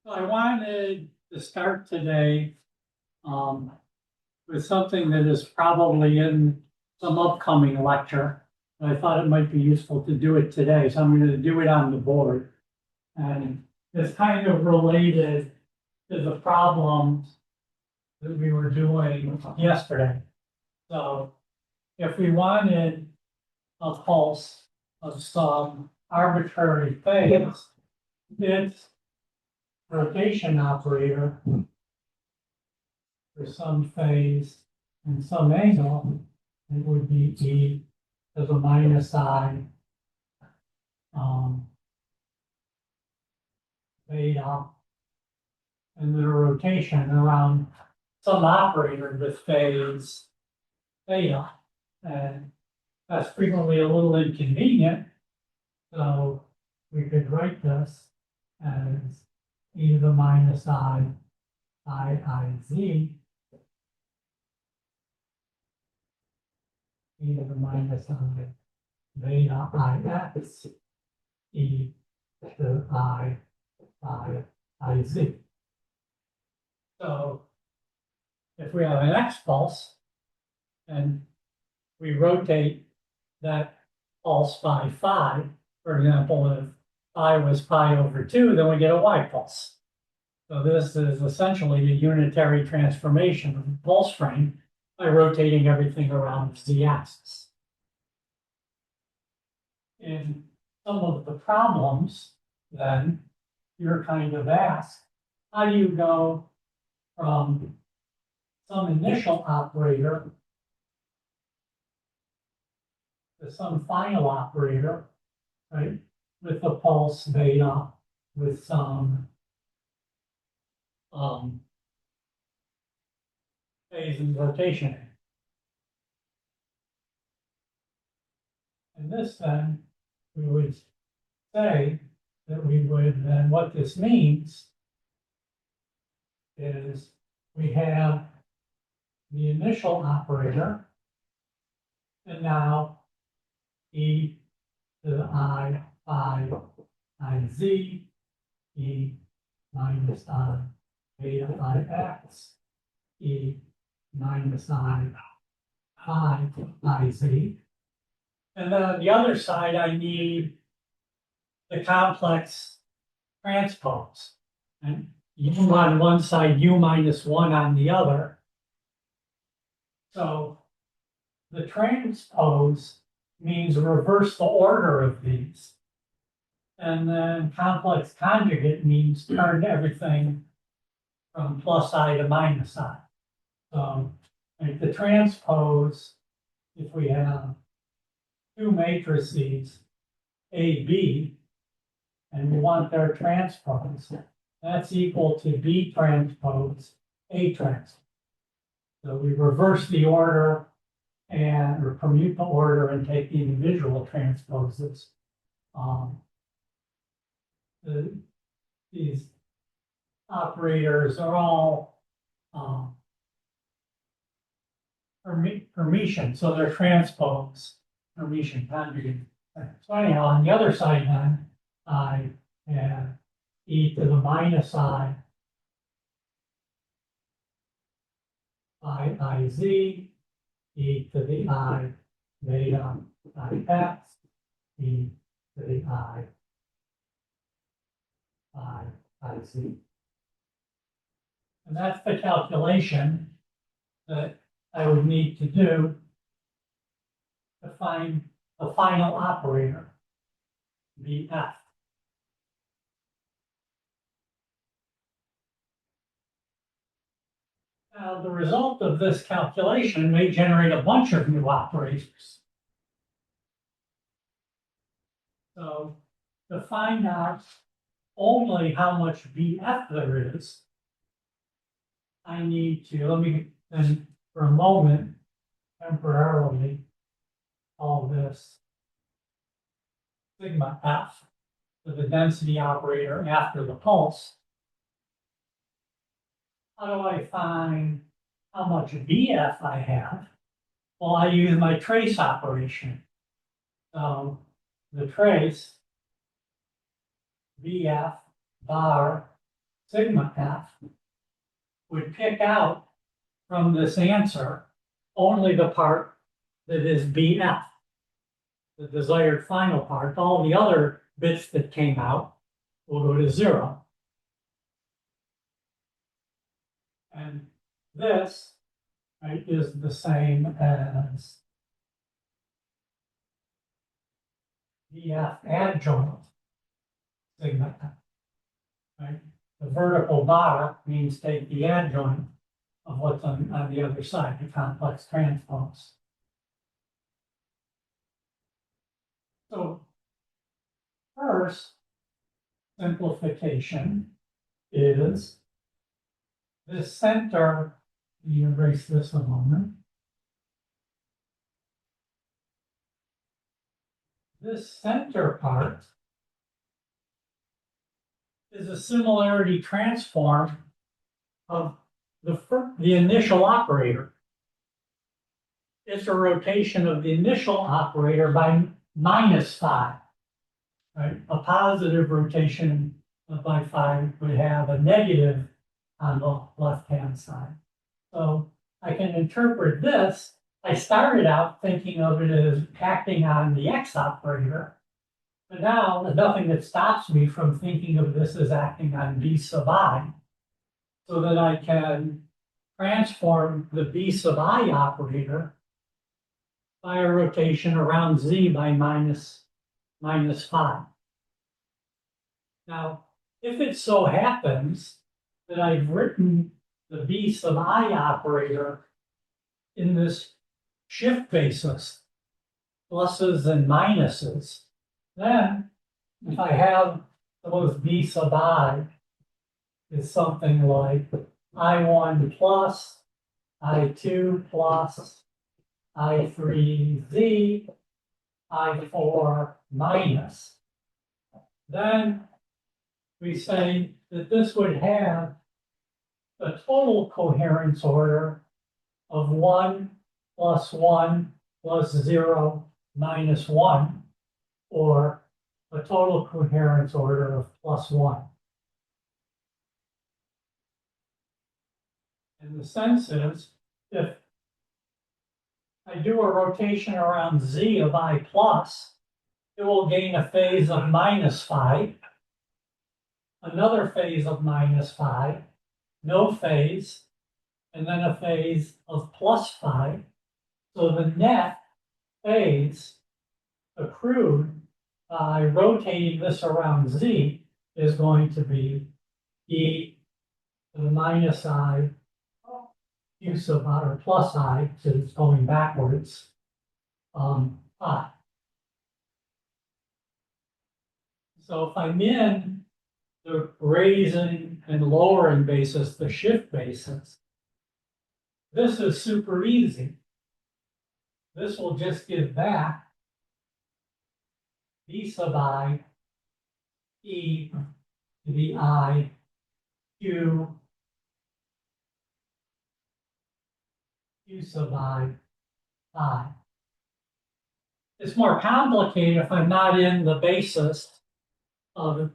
I wanted to start today with something that is probably in some upcoming lecture. And I thought it might be useful to do it today, so I'm going to do it on the board. And it's kind of related to the problems that we were doing yesterday. So if we wanted a pulse of some arbitrary phase, its rotation operator for some phase and some angle, it would be e to the minus I beta, and then a rotation around some operator with phase theta. And that's frequently a little inconvenient. So we could write this as e to the minus I z, e to the minus I beta ix, e to I z. So if we have an x pulse and we rotate that pulse by phi, for example, if phi was pi over 2, then we get a y pulse. So this is essentially a unitary transformation of the pulse frame by rotating everything around the z-axis. In some of the problems, then, you're kind of asked, how do you go from some initial operator to some final operator, right, with the pulse beta, with some phase and rotation. And this then, we would say that we would then, what this means is we have the initial operator, and now e to the I phi I z, e minus I beta I x, e minus I phi I z. And then on the other side, I need the complex transpose. And u on one side, u minus 1 on the other. So the transpose means reverse the order of these. And then complex conjugate means turn everything from plus I to minus I. So like the transpose, if we have two matrices, A, B, and we want their transpose, that's equal to B transpose, A transpose. So we reverse the order or permute the order and take the individual transposes. These operators are all Hermitian, so they're transpose, Hermitian conjugate. So anyhow, on the other side then, I have e to the minus I phi z, e to the I beta I x, e to the I phi z. And that's the calculation that I would need to do to find the final operator, Bf. Now, the result of this calculation may generate a bunch of new operators. So, to find out only how much Bf there is, I need to, let me then for a moment, temporarily, call this sigma f, for the density operator after the pulse. How do I find how much Bf I have? Well, I use my trace operation. So the trace Bf bar sigma f would pick out from this answer only the part that is BF, the desired final part. All the other bits that came out will go to 0. And this, right, is the same as BF adjoint sigma f, right? The vertical bar means take the adjoint of what's on the other side, the complex transpose. So first simplification is this center, let me erase this a moment. This center part is a similarity transform of the initial operator. It's a rotation of the initial operator by -5, right? A positive rotation by 5 would have a negative on the left-hand side. So I can interpret this. I started out thinking of it as acting on the x operator, but now there's nothing that stops me from thinking of this as acting on b sub I, so that I can transform the b sub I operator by a rotation around z by -5. Now, if it so happens that I've written the b sub I operator in this shift basis, pluses and minuses, then if I have suppose b sub I is something like I1 plus, I2 plus, I3z, I4 minus, then we say that this would have a total coherence order of 1 plus 1 plus 0 minus 1, or a total coherence order of +1. And the sense is, if I do a rotation around z of I plus, it will gain a phase of -5, another phase of -5, no phase, and then a phase of +5. So the net phase accrued by rotating this around z is going to be e to the -I q sub I, or plus I, because it's going backwards, I. So if I'm in the raising and lowering basis, the shift basis, this is super easy. This will just give back b sub I e to the I q sub I. It's more complicated if I'm not in the basis of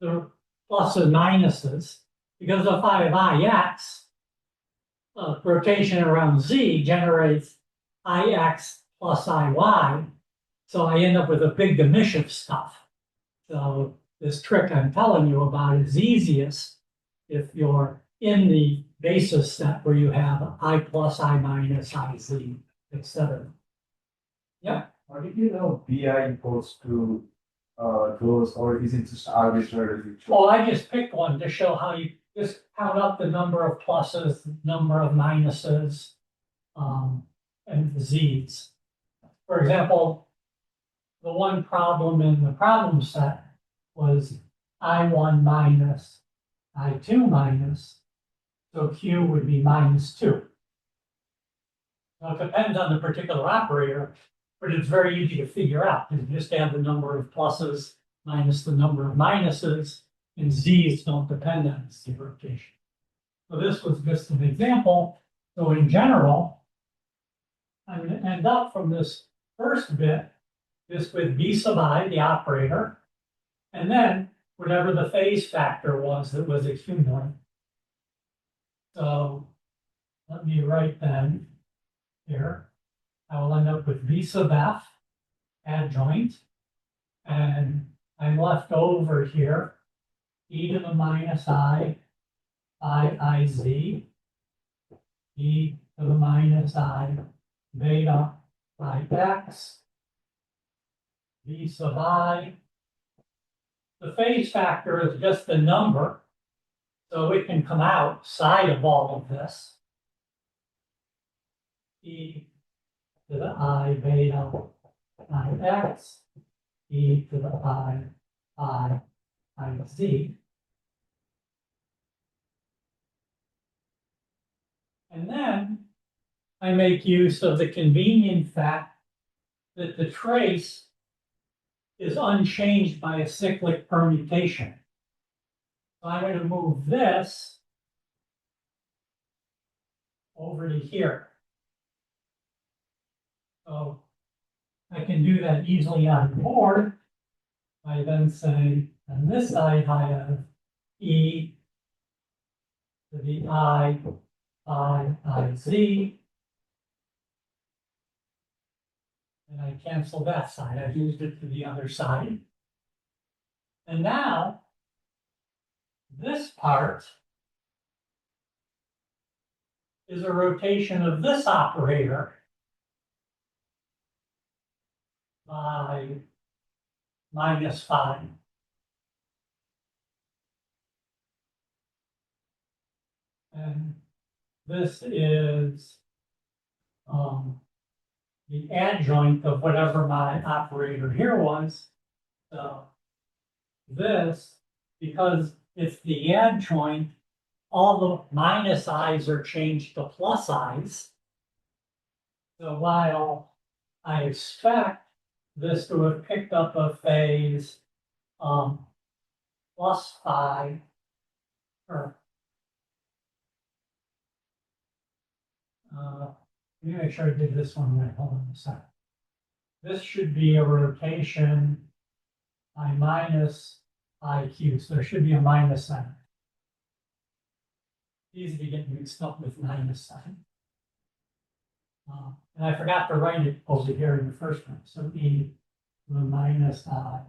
the plus and minuses, because if I have Ix, rotation around z generates Ix plus Iy, so I end up with a big gemisch of stuff. So this trick I'm telling you about is easiest if you're in the basis set where you have I plus, I minus, Iz, etc. Yeah. How did you know BI equals to those, or is it just arbitrarily? Well, I just picked one to show how you just count up the number of pluses, number of minuses, and z's. For example, the one problem in the problem set was I1 minus, I2 minus, so Q would be -2. Now, it depends on the particular operator, but it's very easy to figure out. You just add the number of pluses minus the number of minuses, and z's don't depend on z rotation. So this was just an example. So in general, I'm going to end up from this first bit, this with b sub I, the operator, and then whatever the phase factor was that was accumulating. So let me write then here. I will end up with V sub F adjoint. And I'm left over here, e to the minus I z, e to the minus I beta I x, v sub I. The phase factor is just a number, so it can come outside of all of this. E to the I beta I x, e to the I z. And then I make use of the convenient fact that the trace is unchanged by a cyclic permutation. So I'm going to move this over to here. So I can do that easily on the board by then saying, on this side I have e to the I z, and I cancel that side. I've used it to the other side. And now this part is a rotation of this operator by -5. And this is the adjoint of whatever my operator here was. So this, because it's the adjoint, all the minus i's are changed to plus i's. So while I expect this to have picked up a phase +5, or let me make sure I did this one right. Hold on a second. This should be a rotation I minus IQ, so there should be a minus sign. Easy to get mixed up with minus sign. And I forgot to write it over here in the first one. So e to the minus I.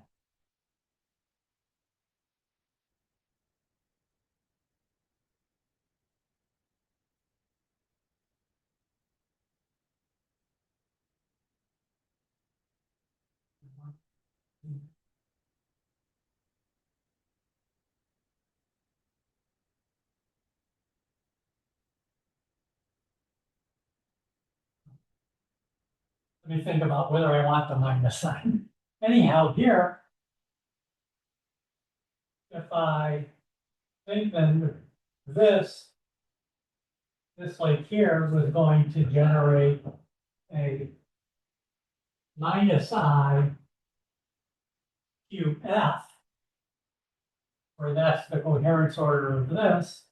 Let me think about whether I want the minus sign. Anyhow, here, if I think then this like here was going to generate a minus I cube F, where that's the coherence order of this.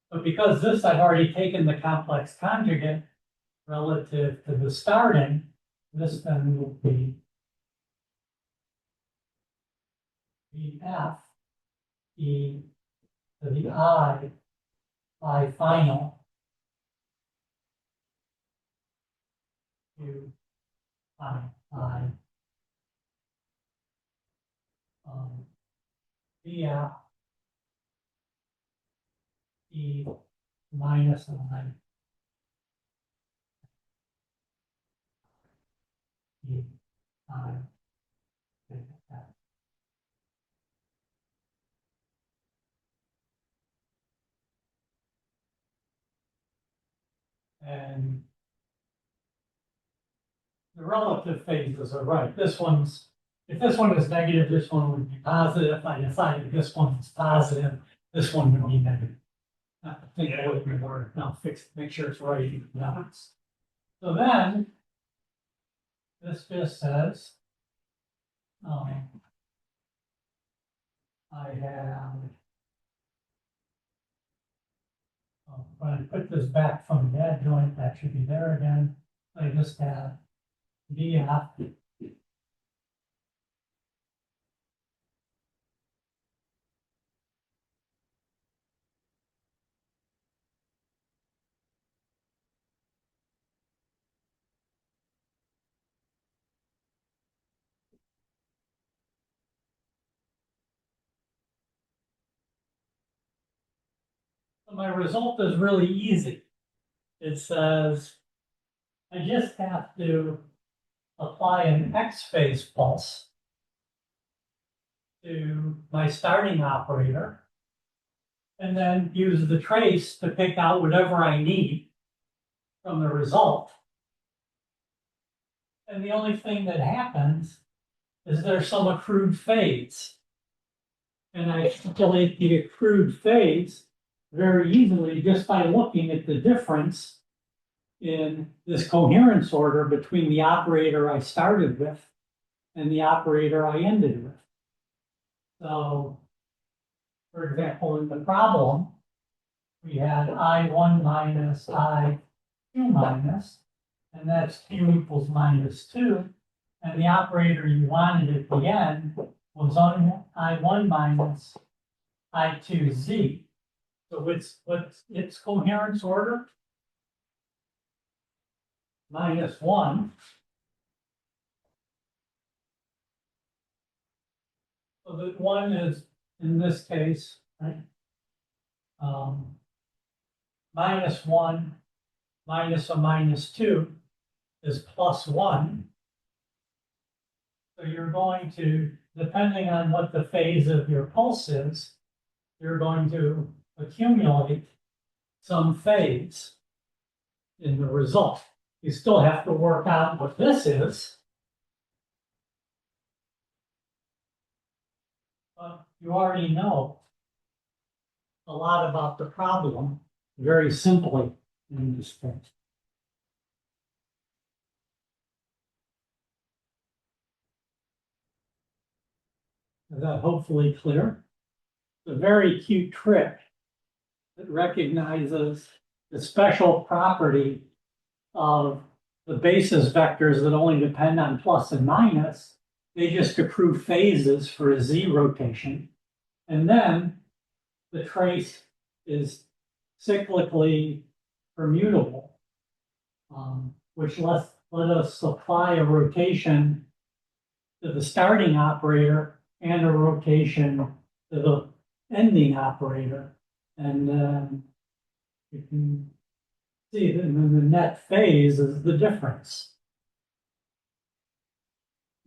But because this, I've already taken the complex conjugate relative to the starting, this then will be Vf e to the I final to I Vf e minus I e I. And the relative phases are right. This one's, if this one is negative, this one would be positive. If I decided this one is positive, this one would be negative. I think that would be more, now fix, make sure it's right. No. So then, this just says, I have, when I put this back from the adjoint, that should be there again. I just have Vf My result is really easy. It says I just have to apply an X phase pulse to my starting operator and then use the trace to pick out whatever I need from the result. And the only thing that happens is there's some accrued phase. And I calculate the accrued phase very easily just by looking at the difference in this coherence order between the operator I started with and the operator I ended with. So, for example, in the problem, we had I1 minus I2 minus, and that's Q equals -2. And the operator you wanted at the end was on I1 minus I2Z. So what's its coherence order? -1. So that one is, in this case, right? -1 minus a -2 is +1. So you're going to, depending on what the phase of your pulse is, you're going to accumulate some phase in the result. You still have to work out what this is. But you already know a lot about the problem very simply in this case. Is that hopefully clear? It's a very cute trick that recognizes the special property of the basis vectors that only depend on plus and minus. They just accrue phases for a z rotation. And then the trace is cyclically permutable, which let us apply a rotation to the starting operator and a rotation to the ending operator. And you can see that the net phase is the difference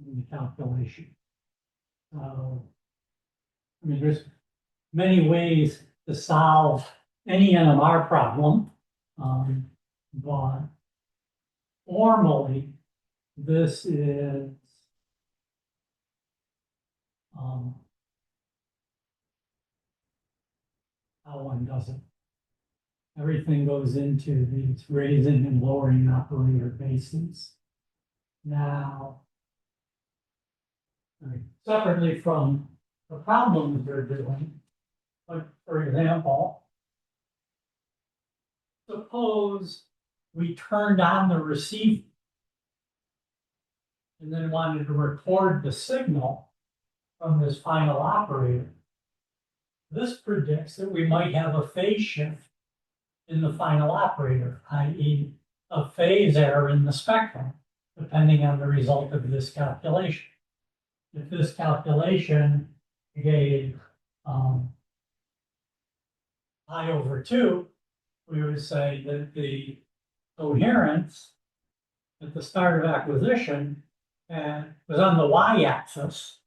in the calculation. So, I mean, there's many ways to solve any NMR problem, but formally, this is how one does it. Everything goes into these raising and lowering operator bases. Now, separately from the problems they're doing, like for example, suppose we turned on the receiver and then wanted to record the signal from this final operator. This predicts that we might have a phase shift in the final operator, i.e. a phase error in the spectrum, depending on the result of this calculation. If this calculation gave I/2, we would say that the coherence at the start of acquisition was on the y-axis.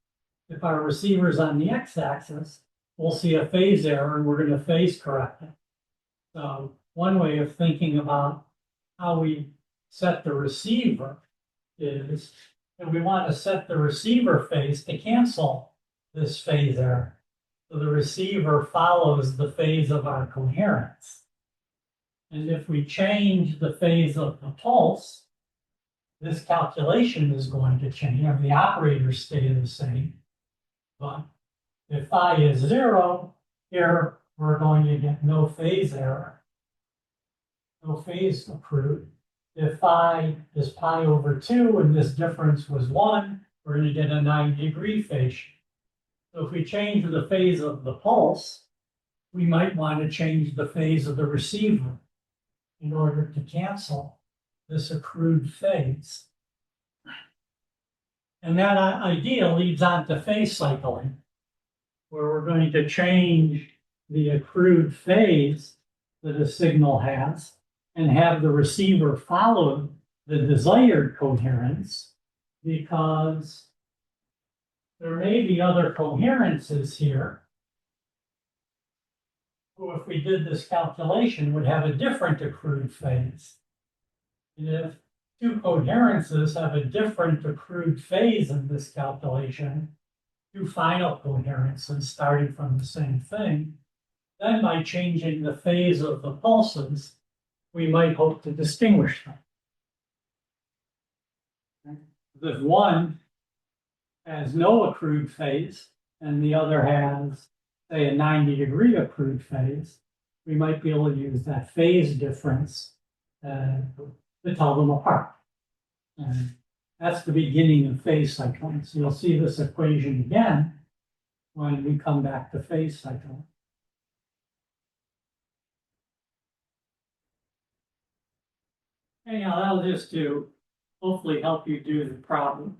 If our receiver is on the x-axis, we'll see a phase error and we're going to phase correct it. So one way of thinking about how we set the receiver is that we want to set the receiver phase to cancel this phase error. So the receiver follows the phase of our coherence. And if we change the phase of the pulse, this calculation is going to change. The operators stay the same. But if phi is 0, here we're going to get no phase error, no phase accrued. If phi is pi/2 and this difference was 1, we're going to get a 90-degree phase shift. So if we change the phase of the pulse, we might want to change the phase of the receiver in order to cancel this accrued phase. And that idea leads on to phase cycling, where we're going to change the accrued phase that a signal has and have the receiver follow the desired coherence, because there may be other coherences here who, if we did this calculation, would have a different accrued phase. And if two coherences have a different accrued phase in this calculation, two final coherences starting from the same thing, then by changing the phase of the pulses, we might hope to distinguish them. If one has no accrued phase and the other has, say, a 90-degree accrued phase, we might be able to use that phase difference to tell them apart. And that's the beginning of phase cycling. So you'll see this equation again when we come back to phase cycling. Anyhow, that'll just to hopefully help you do the problem.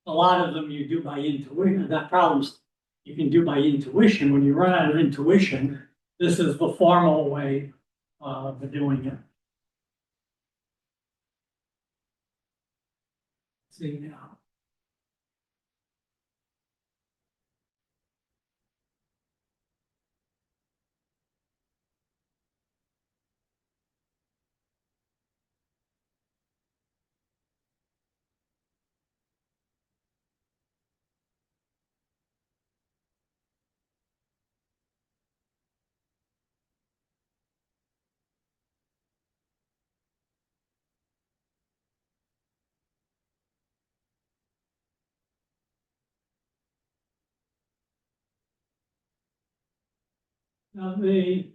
A lot of them you do by intuition. That problems you can do by intuition. When you run out of intuition, this is the formal way of doing it. See now. Now the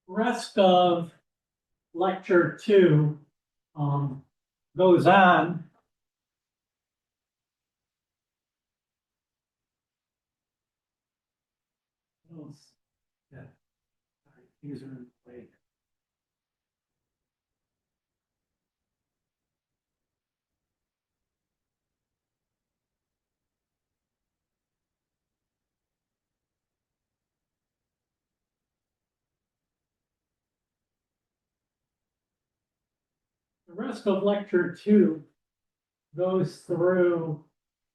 rest of lecture 2 goes on. Yeah. These are in play. The rest of lecture 2 goes through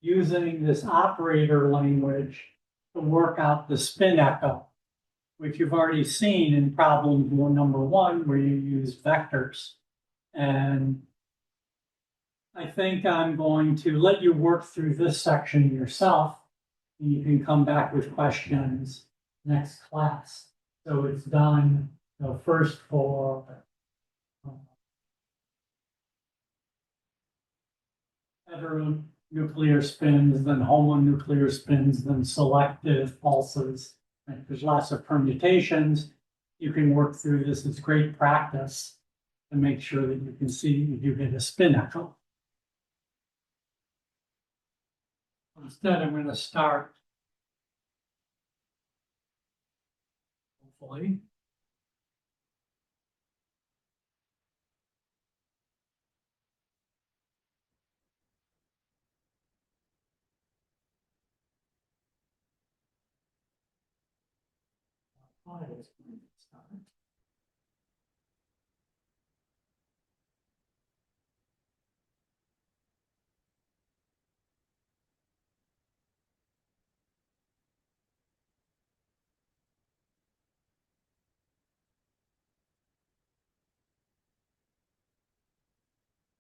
using this operator language to work out the spin echo, which you've already seen in problem number 1, where you use vectors. And I think I'm going to let you work through this section yourself, and you can come back with questions next class. So it's done first for heteronuclear spins, then homonuclear spins, then selective pulses. Right? There's lots of permutations. You can work through this. It's great practice to make sure that you can see you get a spin echo. Instead, I'm going to start, hopefully.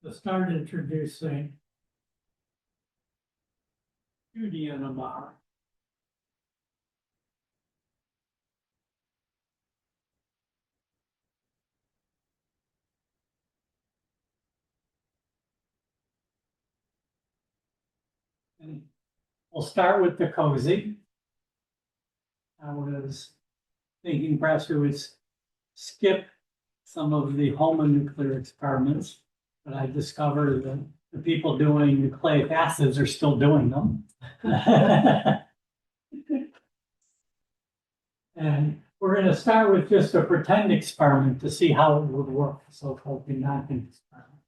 To start introducing 2D NMR. And we'll start with the cozy. I was thinking perhaps we would skip some of the homonuclear experiments, but I discovered that the people doing nucleic acids are still doing them. And we're going to start with just a pretend experiment to see how it would work, the so-called Binackin experiment.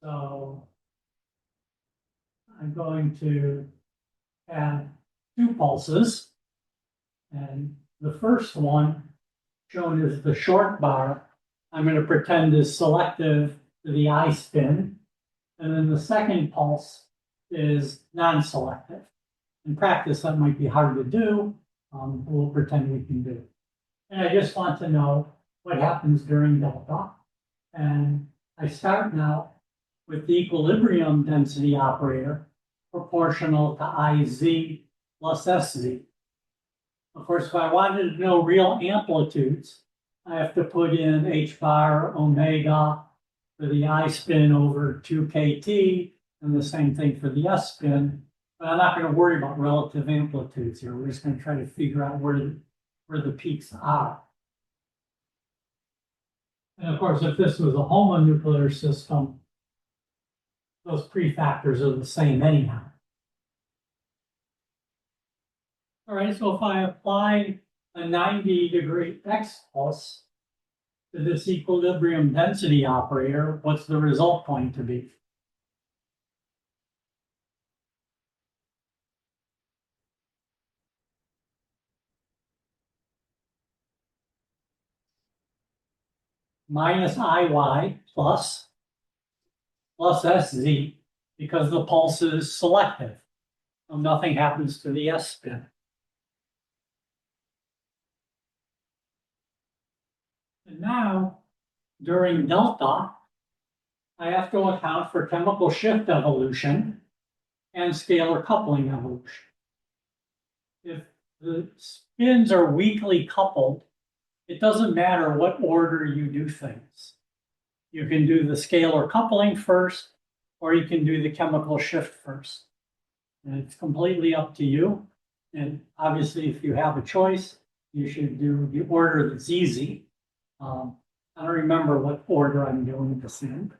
So I'm going to have two pulses. And the first one, shown as the short bar, I'm going to pretend is selective to the I spin. And then the second pulse is non-selective. In practice, that might be hard to do. We'll pretend we can do it. And I just want to know what happens during delta. And I start now with the equilibrium density operator proportional to IZ plus SZ. Of course, if I wanted to know real amplitudes, I have to put in H bar omega for the I spin over 2KT, and the same thing for the S spin. But I'm not going to worry about relative amplitudes here. We're just going to try to figure out where the peaks are. And of course, if this was a homonuclear system, those prefactors are the same anyhow. All right, so if I apply a 90-degree X pulse to this equilibrium density operator, what's the result going to be? Minus IY plus SZ, because the pulse is selective. So nothing happens to the S spin. And now, during delta, I have to account for chemical shift evolution and scalar coupling evolution. If the spins are weakly coupled, it doesn't matter what order you do things. You can do the scalar coupling first, or you can do the chemical shift first. And it's completely up to you. And obviously, if you have a choice, you should do the order that's easy. I don't remember what order I'm doing this in.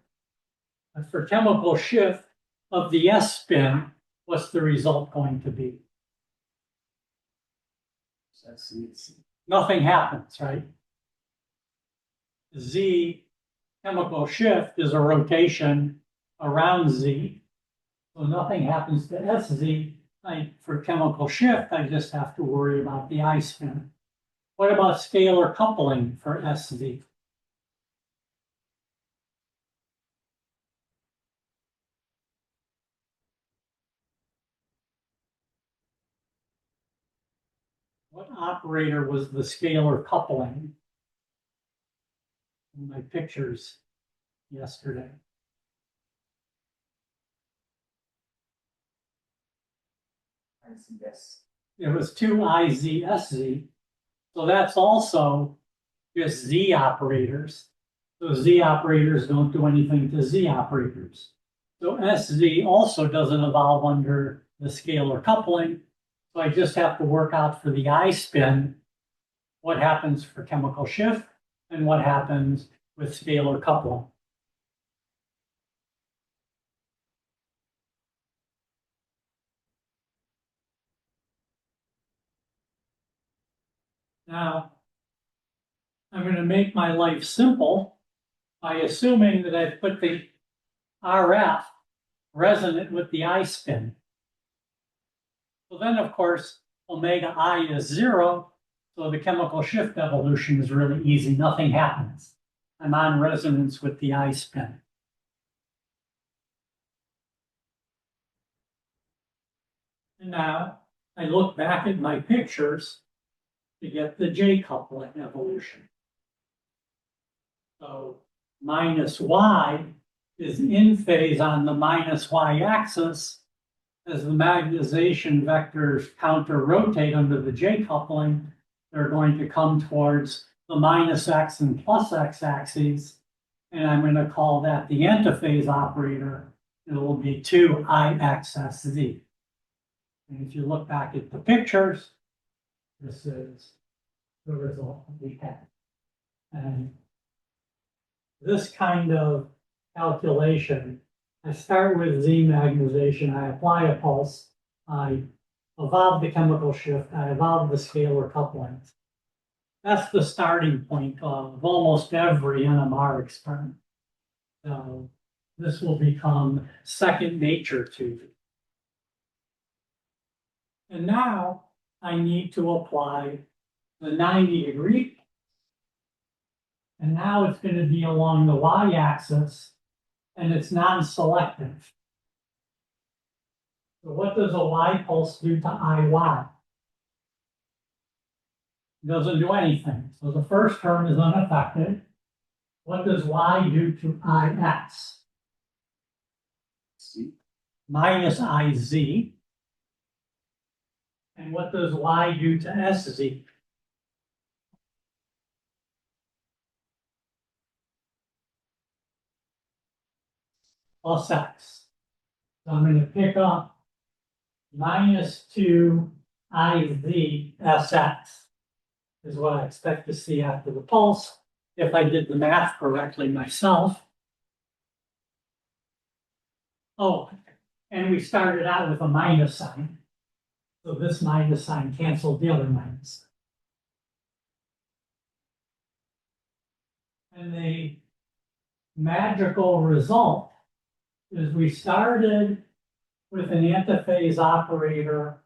But for chemical shift of the S spin, what's the result going to be? Nothing happens, right? Z chemical shift is a rotation around Z. So nothing happens to SZ. For chemical shift, I just have to worry about the I spin. What about scalar coupling for SZ? What operator was the scalar coupling in my pictures yesterday? Yes. It was 2IZSZ. So that's also just Z operators. So Z operators don't do anything to Z operators. So SZ also doesn't evolve under the scalar coupling. So I just have to work out for the I spin what happens for chemical shift and what happens with scalar coupling. Now, I'm going to make my life simple by assuming that I've put the RF resonant with the I spin. So then, of course, omega I is 0, so the chemical shift evolution is really easy. Nothing happens. I'm on resonance with the I spin. And now I look back at my pictures to get the J coupling evolution. So minus Y is in phase on the minus Y axis. As the magnetization vectors counter-rotate under the J coupling, they're going to come towards the minus X and plus X axes. And I'm going to call that the antiphase operator. It will be 2IXSZ. And if you look back at the pictures, this is the result that we had. And this kind of calculation, I start with Z magnetization, I apply a pulse, I evolve the chemical shift, I evolve the scalar couplings. That's the starting point of almost every NMR experiment. So this will become second nature to you. And now I need to apply the 90-degree. And now it's going to be along the y-axis, and it's non-selective. So what does a y pulse do to IY? It doesn't do anything. So the first term is unaffected. What does y do to IX? Minus IZ. And what does y do to SZ? Plus X. So I'm going to pick up minus 2 IZ is what I expect to see after the pulse, if I did the math correctly myself. Oh, and we started out with a minus sign. So this minus sign canceled the other minus. And the magical result is we started with an antiphase operator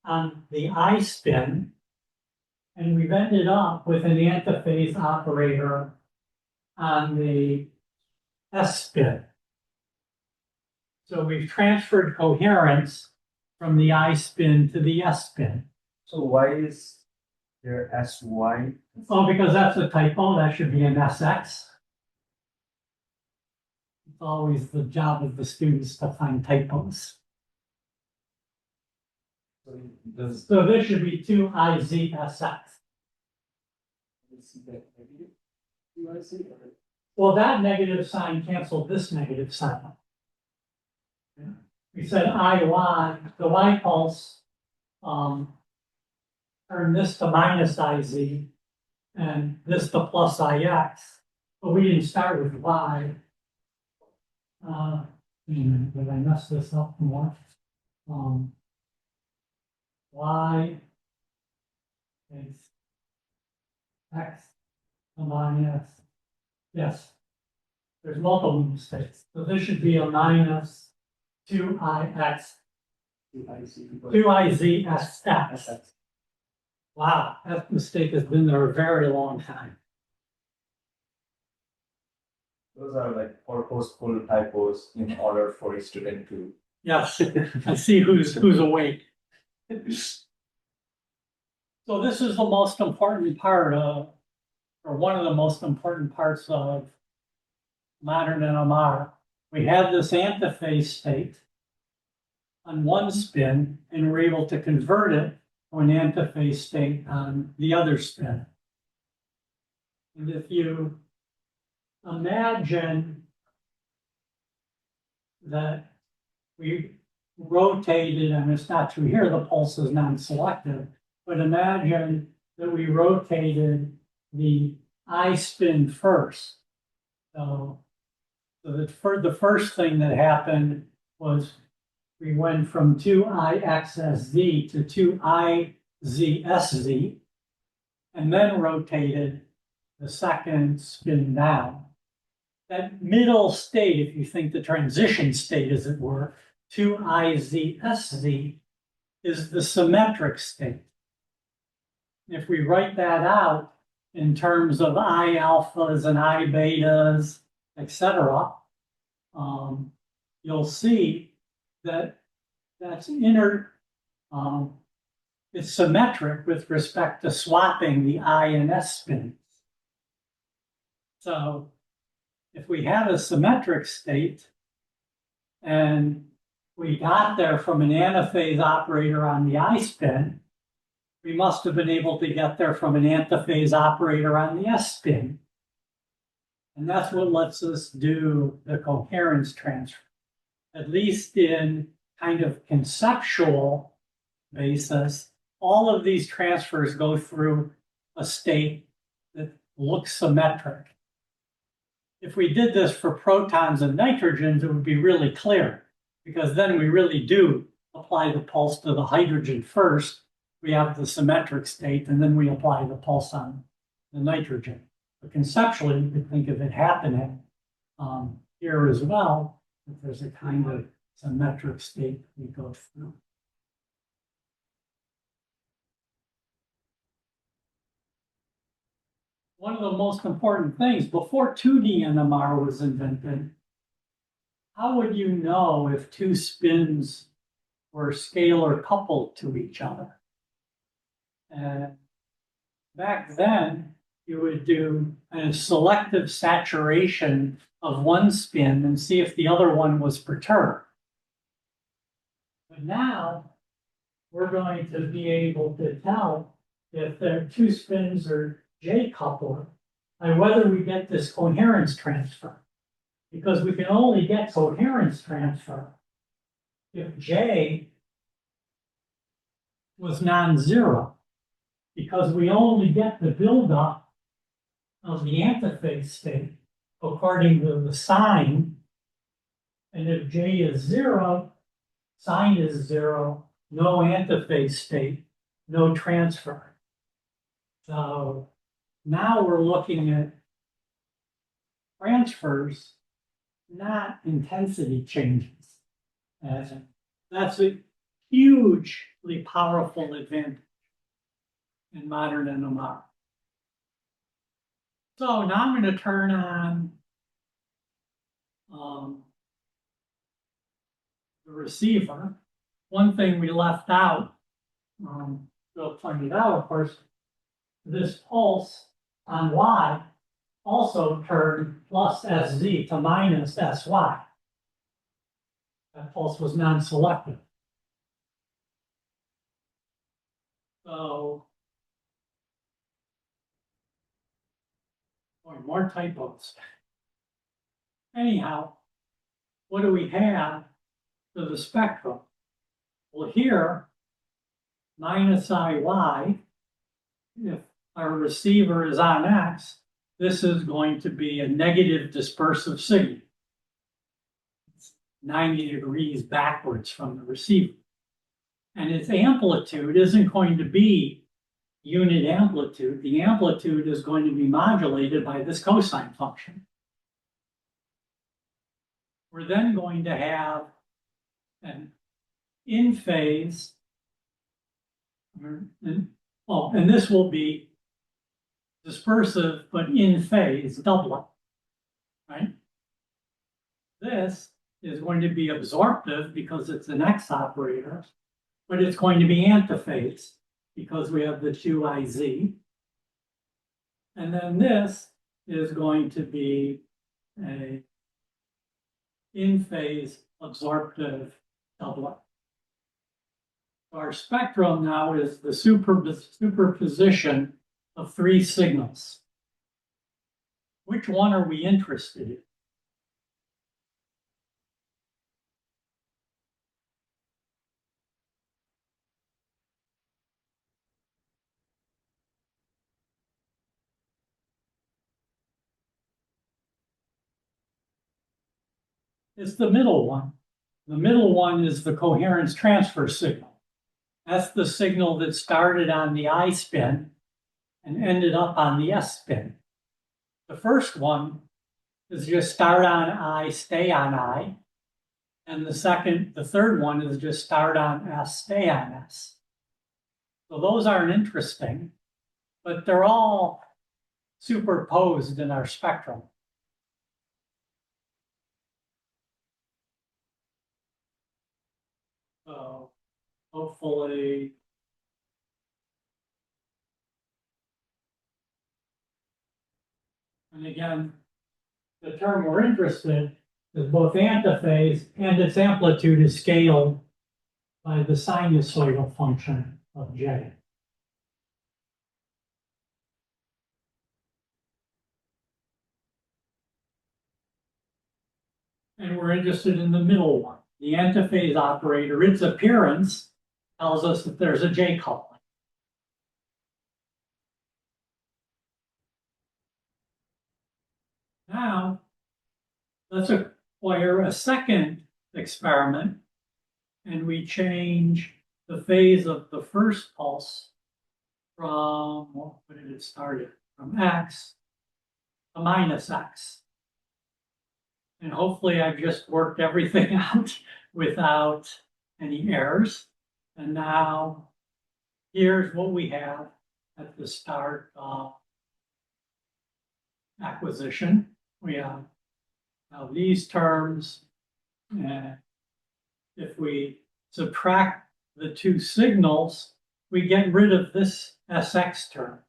on the I spin, and we've ended up with an antiphase operator on the S spin. So we've transferred coherence from the I spin to the S spin. So why is there SY? Oh, because that's a typo, that should be an SX. It's always the job of the students to find typos. So does So this should be 2IZSX. Well, that negative sign canceled this negative sign. We said IY, the Y pulse, turned this to minus IZ and this to plus IX, but we didn't start with Y. Did I mess this up more? Y is X minus, yes. There's multiple mistakes. So this should be a minus 2IX, 2IZSX. Wow, that mistake has been there a very long time. those are like purposeful typos in order for a student to. Yes, I see who's awake. So this is the most important part of, or one of the most important parts of modern NMR. We have this antiphase state on one spin, and we're able to convert it to an antiphase state on the other spin. And if you imagine that we rotated, and it's not true here, the pulse is non-selective, but imagine that we rotated the I spin first. So the first thing that happened was we went from 2IXSZ to 2IZSZ, and then rotated the second spin down. That middle state, if you think the transition state, as it were, 2IZSZ, is the symmetric state. If we write that out in terms of I alphas and I betas, etc., you'll see that that's it's symmetric with respect to swapping the I and S spins. So if we have a symmetric state and we got there from an anaphase operator on the I spin, we must have been able to get there from an antiphase operator on the S spin. And that's what lets us do the coherence transfer, at least in kind of conceptual basis. All of these transfers go through a state that looks symmetric. If we did this for protons and nitrogens, it would be really clear, because then we really do apply the pulse to the hydrogen first. We have the symmetric state, and then we apply the pulse on the nitrogen. But conceptually, you could think of it happening here as well, if there's a kind of symmetric state we go through. one of the most important things, before 2D NMR was invented, how would you know if two spins were scalar coupled to each other? And back then, you would do a selective saturation of one spin and see if the other one was perturbed. But now, we're going to be able to tell if their two spins are J-coupled by whether we get this coherence transfer. Because we can only get coherence transfer if J was non-zero. Because we only get the buildup of the antiphase state according to the sign. And if J is zero, sign is zero, no antiphase state, no transfer. So now we're looking at transfers, not intensity changes. And that's a hugely powerful advantage in modern NMR. So now I'm going to turn on the receiver. One thing we left out, Bill pointed out, of course, this pulse on Y also turned plus SZ to minus SY. That pulse was non-selective. So, more typos. Anyhow, what do we have for the spectrum? Well, here, minus IY, if our receiver is on X, this is going to be a negative dispersive signal. It's 90 degrees backwards from the receiver. And its amplitude isn't going to be unit amplitude. The amplitude is going to be modulated by this cosine function. We're then going to have an in phase, and this will be dispersive, but in phase doublet, right? This is going to be absorptive because it's an X operator, but it's going to be antiphase because we have the 2IZ. And then this is going to be a in-phase absorptive doublet. Our spectrum now is the superposition of three signals. Which one are we interested in? It's the middle one. The middle one is the coherence transfer signal. That's the signal that started on the I spin and ended up on the S spin. The first one is just start on I, stay on I. And the third one is just start on S, stay on S. So those aren't interesting, but they're all superposed in our spectrum. So hopefully, and again, the term we're interested in is both antiphase and its amplitude is scaled by the sinusoidal function of J. And we're interested in the middle one. The antiphase operator, its appearance tells us that there's a J coupling. Now, let's acquire a second experiment, and we change the phase of the first pulse from, what did it start at? From X to minus X. And hopefully I've just worked everything out without any errors. And now here's what we have at the start of acquisition. We have now these terms, and if we subtract the two signals, we get rid of this SX term.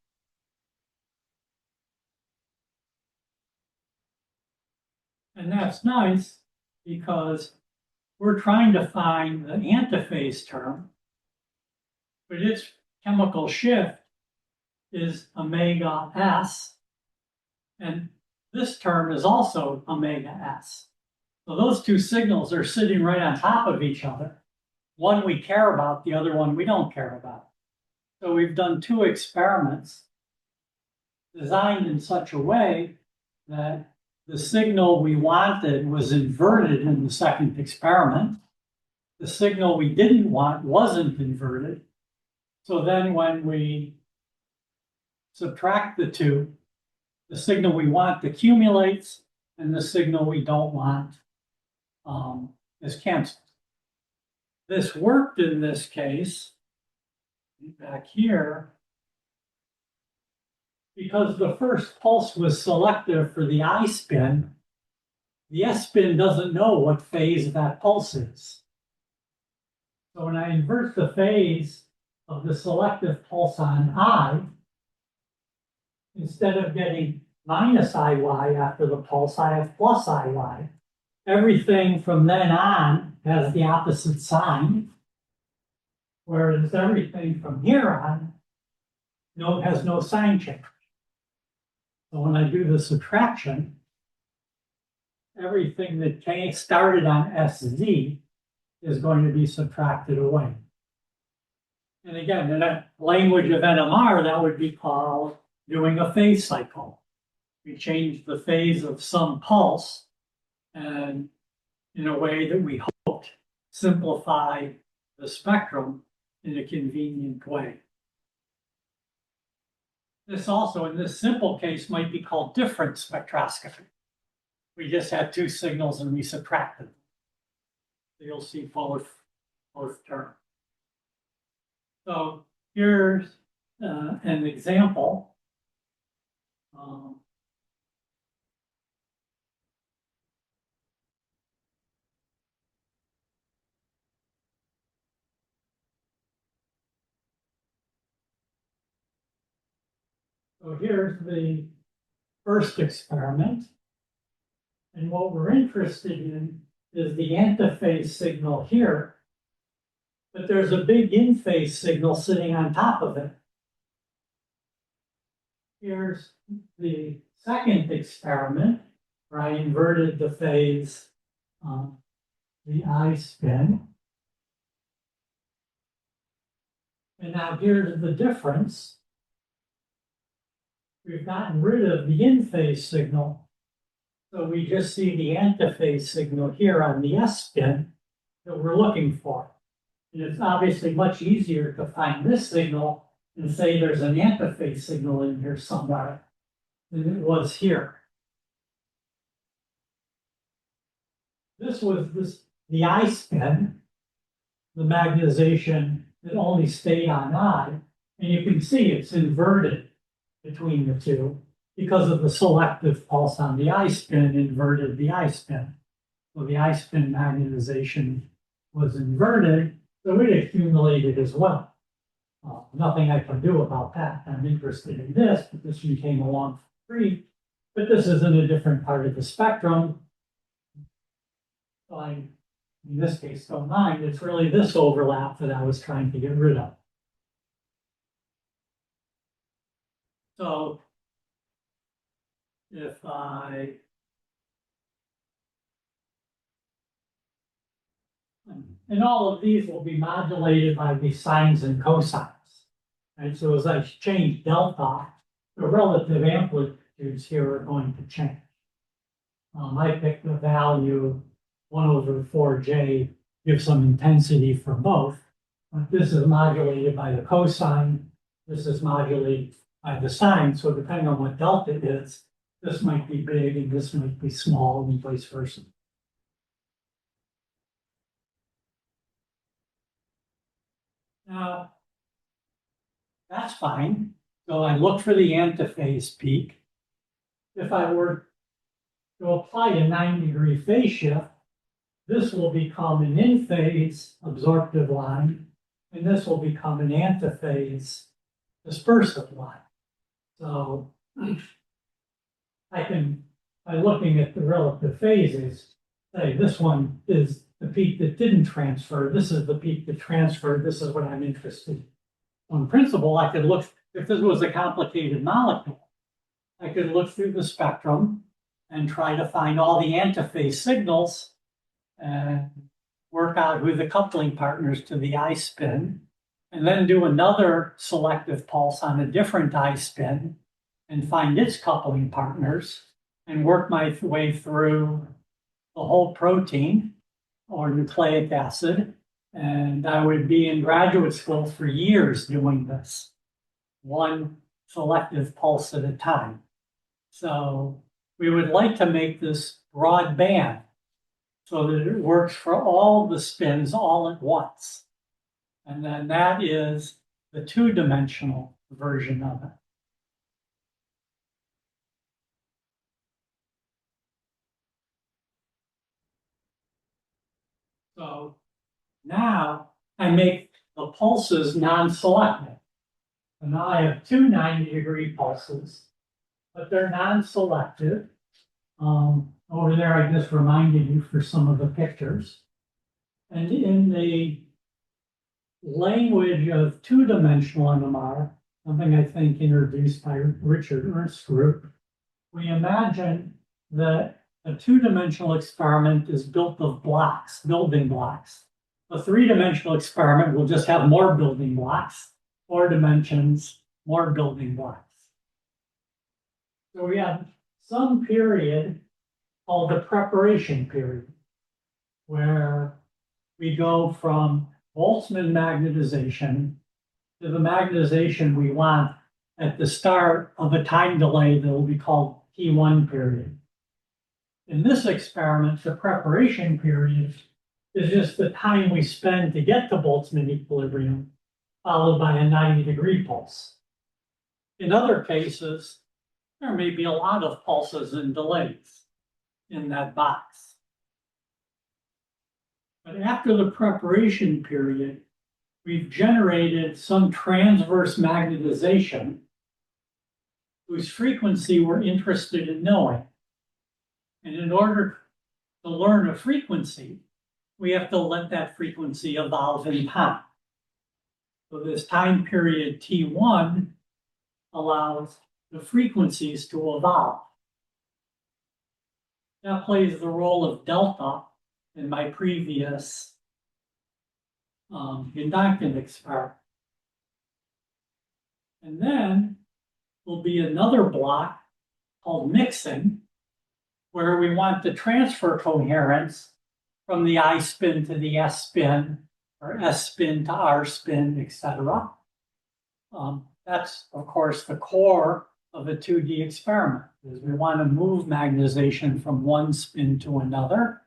And that's nice because we're trying to find the antiphase term, but its chemical shift is omega S, and this term is also omega S. So those two signals are sitting right on top of each other. One we care about, the other one we don't care about. So we've done two experiments designed in such a way that the signal we wanted was inverted in the second experiment. The signal we didn't want wasn't inverted. So then when we subtract the two, the signal we want accumulates and the signal we don't want is canceled. This worked in this case, back here, because the first pulse was selective for the I spin. The S spin doesn't know what phase that pulse is. So when I invert the phase of the selective pulse on I, instead of getting minus IY after the pulse, I have plus IY. Everything from then on has the opposite sign, whereas everything from here on has no sign change. So when I do the subtraction, everything that started on SZ is going to be subtracted away. And again, in that language of NMR, that would be called doing a phase cycle. We change the phase of some pulse, and in a way that we hoped simplify the spectrum in a convenient way. This also, in this simple case, might be called difference spectroscopy. We just had two signals and we subtracted them. So you'll see both terms. So here's an example. So here's the first experiment. And what we're interested in is the antiphase signal here, but there's a big in-phase signal sitting on top of it. Here's the second experiment where I inverted the phase, the I spin. And now here's the difference. We've gotten rid of the in-phase signal, so we just see the antiphase signal here on the S spin that we're looking for. And it's obviously much easier to find this signal and say there's an antiphase signal in here somewhere than it was here. This was the I spin, the magnetization that only stayed on I, and you can see it's inverted between the two because of the selective pulse on the I spin inverted the I spin. So the I spin magnetization was inverted, so it accumulated as well. Nothing I can do about that. I'm interested in this, but this one came along for free. But this is in a different part of the spectrum. So I, in this case, don't mind. It's really this overlap that I was trying to get rid of. So if and all of these will be modulated by these sines and cosines. Right? So as I change delta, the relative amplitudes here are going to change. I picked the value 1/4J, give some intensity for both. But this is modulated by the cosine. This is modulated by the sine. So depending on what delta is, this might be big and this might be small and vice versa. Now, that's fine. So I look for the antiphase peak. if I were to apply a 90-degree phase shift, this will become an in-phase absorptive line, and this will become an antiphase dispersive line. So I can, by looking at the relative phases, say this one is the peak that didn't transfer, this is the peak that transferred, this is what I'm interested in. On principle, I could look, if this was a complicated molecule, I could look through the spectrum and try to find all the antiphase signals and work out who the coupling partners to the I spin, and then do another selective pulse on a different I spin and find its coupling partners and work my way through the whole protein or nucleic acid. And I would be in graduate school for years doing this, one selective pulse at a time. So we would like to make this broad band so that it works for all the spins all at once. And then that is the two-dimensional version of it. So now I make the pulses non-selective. And now I have two 90-degree pulses, but they're non-selective. Over there, I just reminded you for some of the pictures. And in the language of two-dimensional NMR, something I think introduced by Richard Ernst's group, we imagine that a two-dimensional experiment is built of blocks, building blocks. A three-dimensional experiment will just have more building blocks, 4 dimensions, more building blocks. So we have some period called the preparation period, where we go from Boltzmann magnetization to the magnetization we want at the start of a time delay that will be called T1 period. In this experiment, the preparation period is just the time we spend to get to Boltzmann equilibrium, followed by a 90-degree pulse. In other cases, there may be a lot of pulses and delays in that box. But after the preparation period, we've generated some transverse magnetization whose frequency we're interested in knowing. And in order to learn a frequency, we have to let that frequency evolve in time. So this time period T1 allows the frequencies to evolve. That plays the role of delta in my previous inductant experiment. And then will be another block called mixing, where we want to transfer coherence from the I spin to the S spin, or S spin to R spin, etc. That's, of course, the core of a 2D experiment, is we want to move magnetization from one spin to another.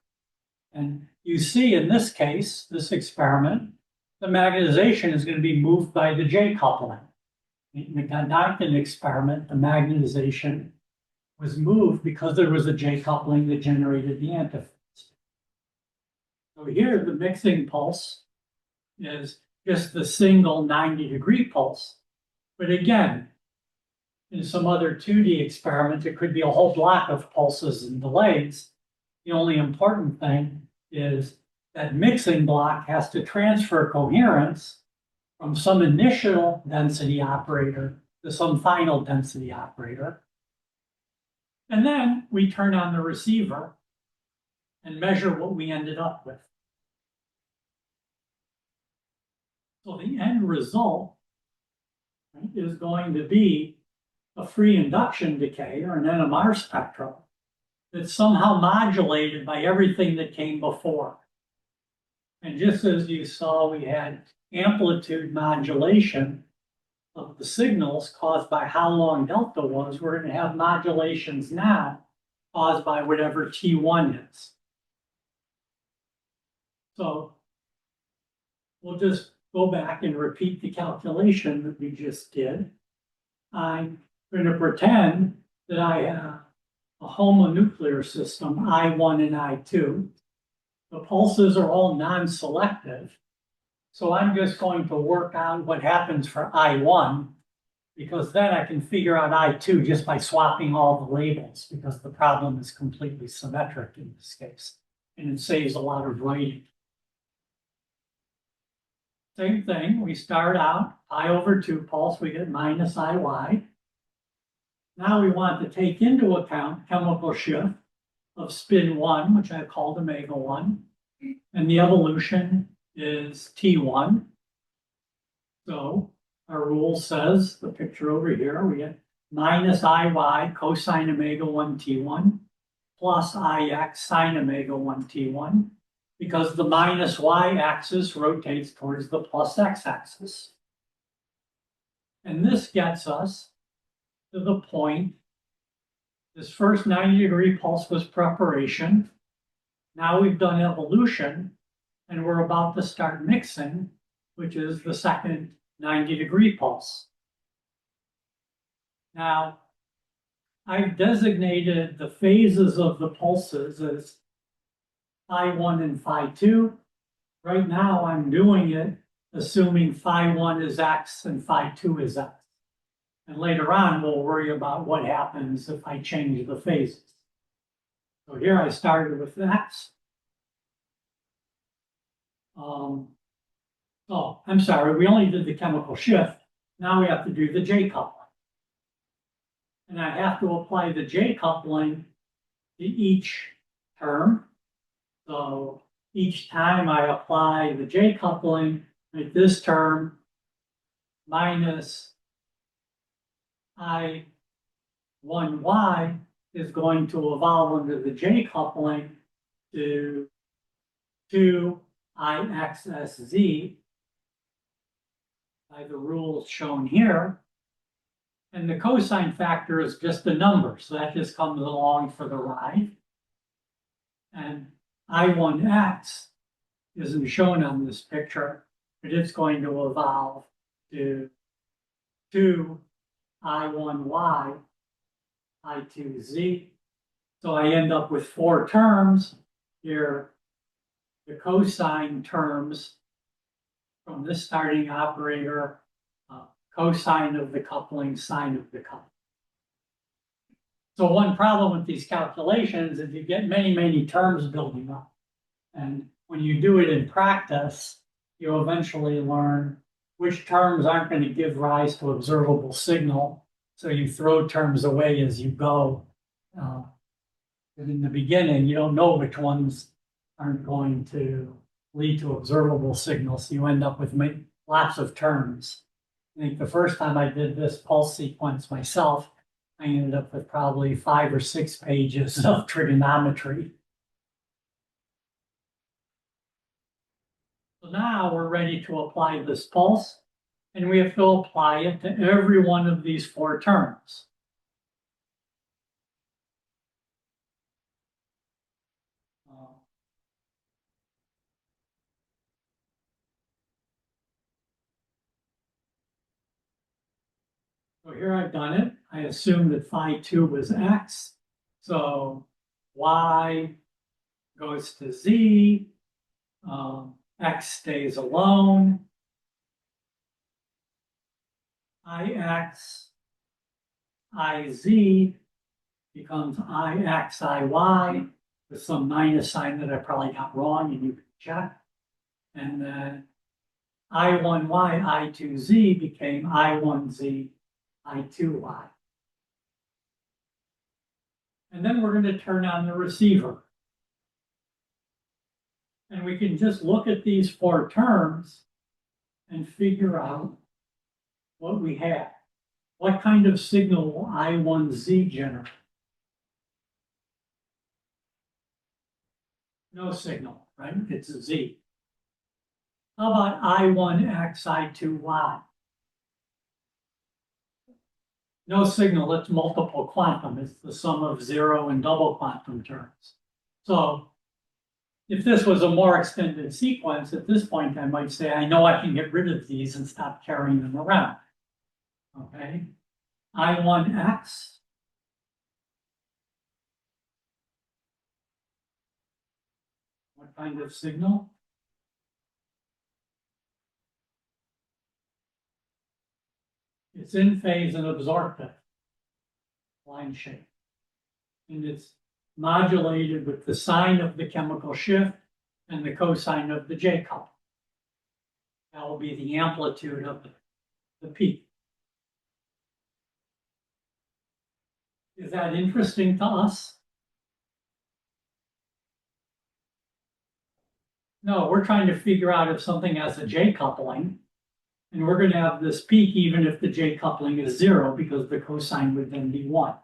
And you see in this case, this experiment, the magnetization is going to be moved by the J coupling. In the Gandhian experiment, the magnetization was moved because there was a J coupling that generated the antiphase. So here, the mixing pulse is just the single 90-degree pulse. But again, in some other 2D experiment, it could be a whole block of pulses and delays. The only important thing is that mixing block has to transfer coherence from some initial density operator to some final density operator. And then we turn on the receiver and measure what we ended up with. So the end result, right, is going to be a free induction decay, or an NMR spectrum, that's somehow modulated by everything that came before. And just as you saw, we had amplitude modulation of the signals caused by how long delta was, we're going to have modulations now caused by whatever T1 is. So we'll just go back and repeat the calculation that we just did. I'm going to pretend that I have a homonuclear system, I1 and I2. The pulses are all non-selective. So I'm just going to work out what happens for I1, because then I can figure out I2 just by swapping all the labels, because the problem is completely symmetric in this case, and it saves a lot of writing. Same thing, we start out I/2 pulse, we get minus IY. Now we want to take into account chemical shift of spin 1, which I called omega 1, and the evolution is T1. So our rule says, the picture over here, we get minus IY cosine omega 1 T1 plus IX sine omega 1 T1, because the minus Y axis rotates towards the plus X axis. And this gets us to the point, this first 90-degree pulse was preparation. Now we've done evolution, and we're about to start mixing, which is the second 90-degree pulse. Now, I've designated the phases of the pulses as phi1 and phi2. Right now, I'm doing it assuming phi1 is X and phi2 is X. And later on, we'll worry about what happens if I change the phases. So here I started with X. Oh, I'm sorry, we only did the chemical shift. Now we have to do the J coupling. And I have to apply the J coupling to each term. So each time I apply the J coupling, like this term minus I1Y is going to evolve under the J coupling to 2IXSZ by the rules shown here. And the cosine factor is just a number, so that just comes along for the ride. And I1X isn't shown on this picture, but it's going to evolve to 2I1Y, I2Z. So I end up with 4 terms here. The cosine terms from this starting operator, cosine of the coupling, sine of the coupling. So one problem with these calculations is you get many, many terms building up. And when you do it in practice, you eventually learn which terms aren't going to give rise to observable signal. So you throw terms away as you go. And in the beginning, you don't know which ones aren't going to lead to observable signals. So you end up with lots of terms. I think the first time I did this pulse sequence myself, I ended up with probably 5 or 6 pages of trigonometry. So now we're ready to apply this pulse, and we have to apply it to every one of these 4 terms. So here I've done it. I assume that phi2 was X. So Y goes to Z. X stays alone. IX, IZ becomes IX, IY with some minus sign that I probably got wrong, and you can check. And then I1Y, I2Z became I1Z, I2Y. And then we're going to turn on the receiver. And we can just look at these 4 terms and figure out what we have. What kind of signal will I1Z generate? No signal, right? It's a Z. How about I1X, I2Y? No signal, it's multiple quantum. It's the sum of 0 and double quantum terms. So if this was a more extended sequence, at this point, I might say, I know I can get rid of these and stop carrying them around. Okay, I1X kind of signal. It's in phase and absorptive, line shape. And it's modulated with the sine of the chemical shift and the cosine of the J couple. That will be the amplitude of the peak. Is that interesting to us? No, we're trying to figure out if something has a J coupling, and we're going to have this peak even if the J coupling is 0, because the cosine would then be 1.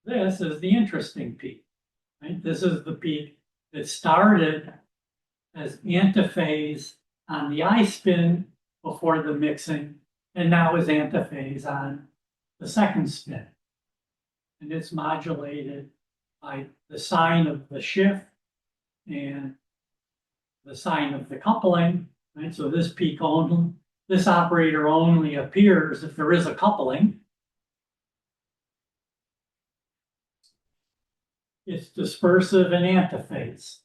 This is the interesting peak, right? This is the peak that started as antiphase on the I spin before the mixing, and now is antiphase on the second spin. And it's modulated by the sine of the shift and the sine of the coupling, right? So this peak only, this operator only appears if there is a coupling. It's dispersive and antiphase.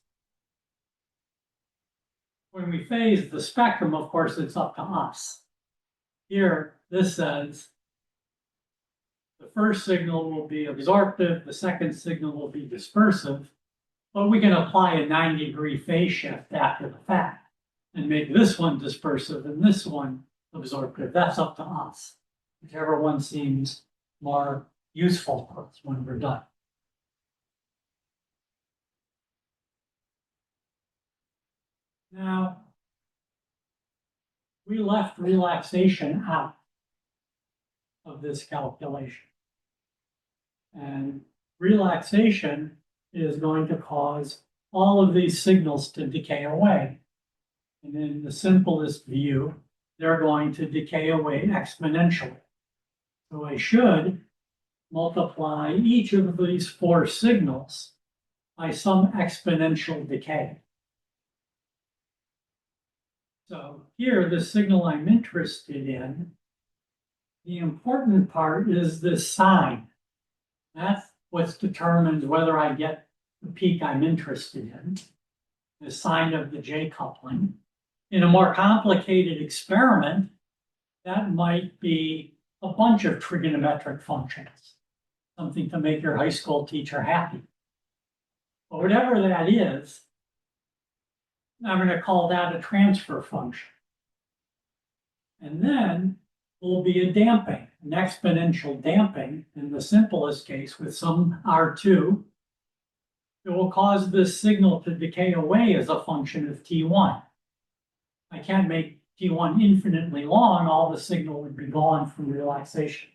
When we phase the spectrum, of course, it's up to us. Here, this says the first signal will be absorptive, the second signal will be dispersive, but we can apply a 90-degree phase shift after the fact and make this one dispersive and this one absorptive. That's up to us, whichever one seems more useful for us when we're done. Now, we left relaxation out of this calculation. And relaxation is going to cause all of these signals to decay away. And in the simplest view, they're going to decay away exponentially. So I should multiply each of these 4 signals by some exponential decay. So here, the signal I'm interested in, the important part is this sine. That's what determines whether I get the peak I'm interested in, the sine of the J coupling. In a more complicated experiment, that might be a bunch of trigonometric functions, something to make your high school teacher happy. But whatever that is, I'm going to call that a transfer function. And then will be a damping, an exponential damping in the simplest case with some R2. It will cause this signal to decay away as a function of T1. I can't make T1 infinitely long, all the signal would be gone from relaxation.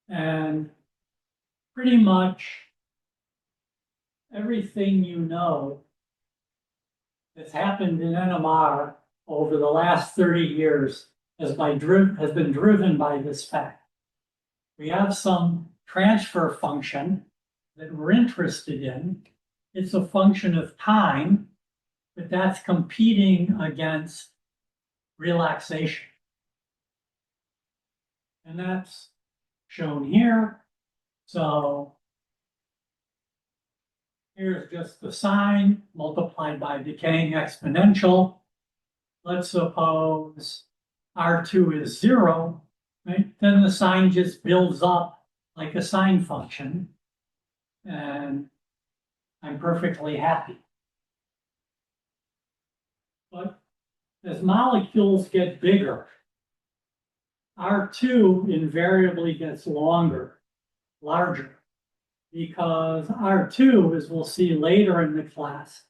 And pretty much everything you know that's happened in NMR over the last 30 years has been driven by this fact. We have some transfer function that we're interested in. It's a function of time, but that's competing against relaxation. And that's shown here. So here's just the sine multiplied by decaying exponential. Let's suppose R2 is 0, right? Then the sine just builds up like a sine function, and I'm perfectly happy. But as molecules get bigger, R2 invariably gets larger, because R2, as we'll see later in the class,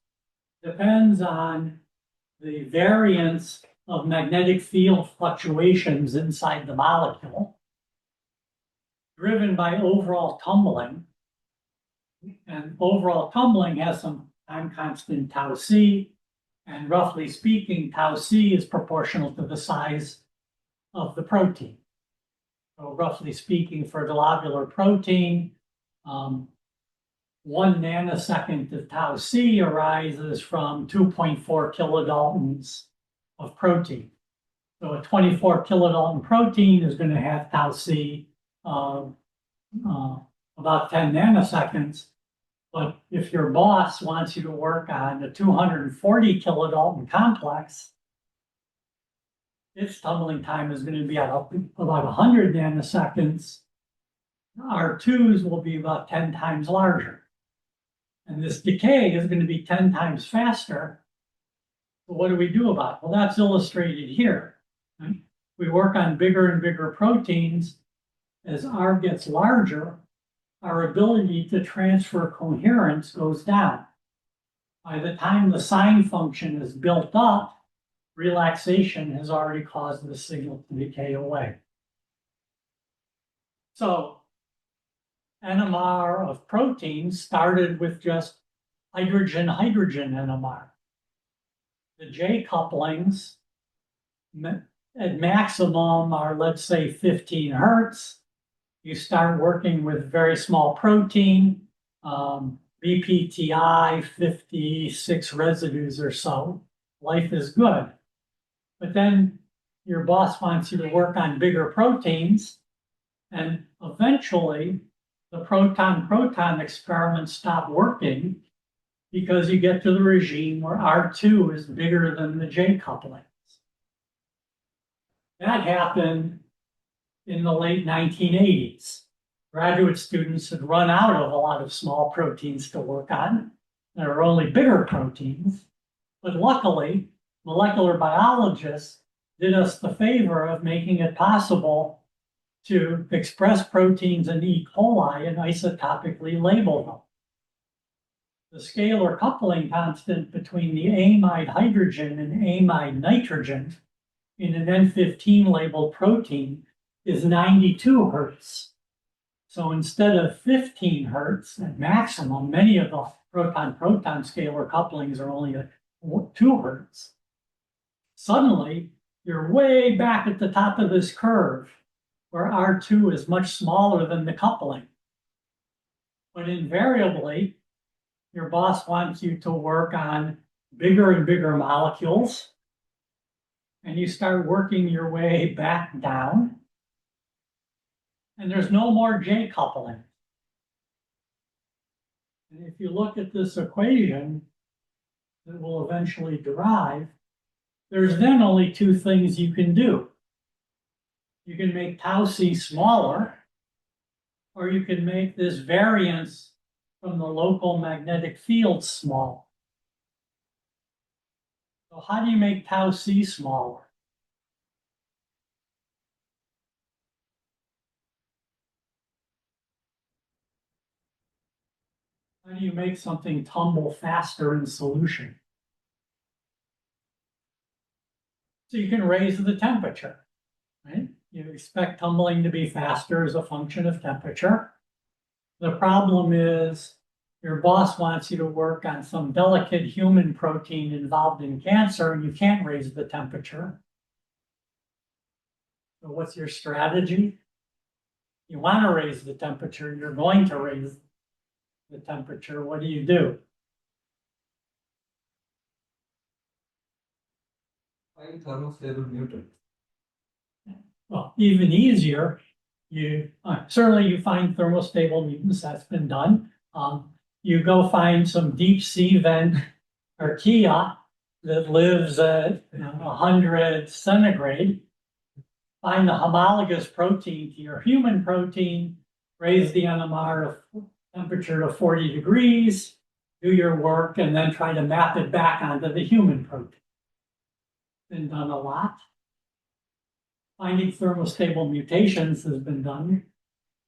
depends on the variance of magnetic field fluctuations inside the molecule, driven by overall tumbling. And overall tumbling has some time constant tau c, and roughly speaking, tau c is proportional to the size of the protein. So roughly speaking, for a globular protein, 1 nanosecond of tau c arises from 2.4 kilodaltons of protein. So a 24 kilodalton protein is going to have tau c of about 10 nanoseconds. But if your boss wants you to work on a 240 kilodalton complex, its tumbling time is going to be at about 100 nanoseconds. R2s will be about 10 times larger. And this decay is going to be 10 times faster. So what do we do about it? Well, that's illustrated here. Right? We work on bigger and bigger proteins. As R gets larger, our ability to transfer coherence goes down. By the time the sign function is built up, relaxation has already caused the signal to decay away. So NMR of proteins started with just hydrogen-hydrogen NMR. The J couplings at maximum are, let's say, 15 hertz. You start working with very small protein, BPTI, 56 residues or so. Life is good. But then your boss wants you to work on bigger proteins, and eventually the proton-proton experiments stop working because you get to the regime where R2 is bigger than the J couplings. That happened in the late 1980s. Graduate students had run out of a lot of small proteins to work on. There were only bigger proteins. But luckily, molecular biologists did us the favor of making it possible to express proteins in E. coli and isotopically label them. The scalar coupling constant between the amide hydrogen and amide nitrogen in an N15 labeled protein is 92 hertz. So instead of 15 hertz at maximum, many of the proton-proton scalar couplings are only at 2 hertz. Suddenly, you're way back at the top of this curve where R2 is much smaller than the coupling. But invariably, your boss wants you to work on bigger and bigger molecules, and you start working your way back down, and there's no more J coupling. And if you look at this equation that we'll eventually derive, there's then only two things you can do. You can make tau C smaller, or you can make this variance from the local magnetic field small. So how do you make tau C smaller? How do you make something tumble faster in solution? So you can raise the temperature, right? You expect tumbling to be faster as a function of temperature. The problem is your boss wants you to work on some delicate human protein involved in cancer, and you can't raise the temperature. So what's your strategy? You want to raise the temperature, you're going to raise the temperature. What do? Find thermostable mutant. Well, even easier, certainly you find thermostable mutants, that's been done. You go find some deep sea vent archaea that lives at 100 centigrade, find the homologous protein to your human protein, raise the NMR temperature to 40 degrees, do your work, and then try to map it back onto the human protein. Been done a lot. Finding thermostable mutations has been done.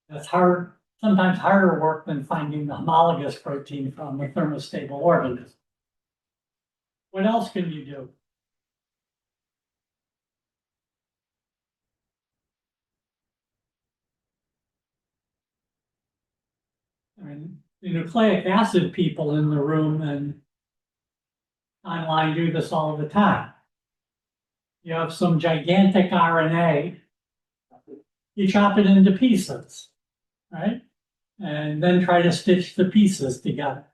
That's hard, sometimes harder work than finding the homologous protein from the thermostable organism. What else can you do? I mean, the nucleic acid people in the room and online do this all the time. You have some gigantic RNA, you chop it into pieces, right? And then try to stitch the pieces together.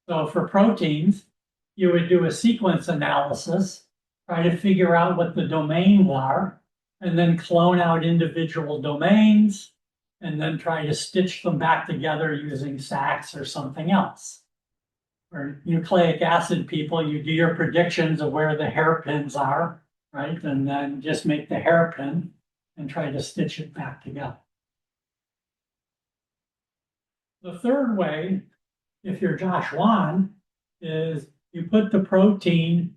So for proteins, you would do a sequence analysis, try to figure out what the domains are, and then clone out individual domains, and then try to stitch them back together using SACs or something else. or nucleic acid people, you do your predictions of where the hairpins are, right? And then just make the hairpin and try to stitch it back together. The third way, if you're Josh Wan, is you put the protein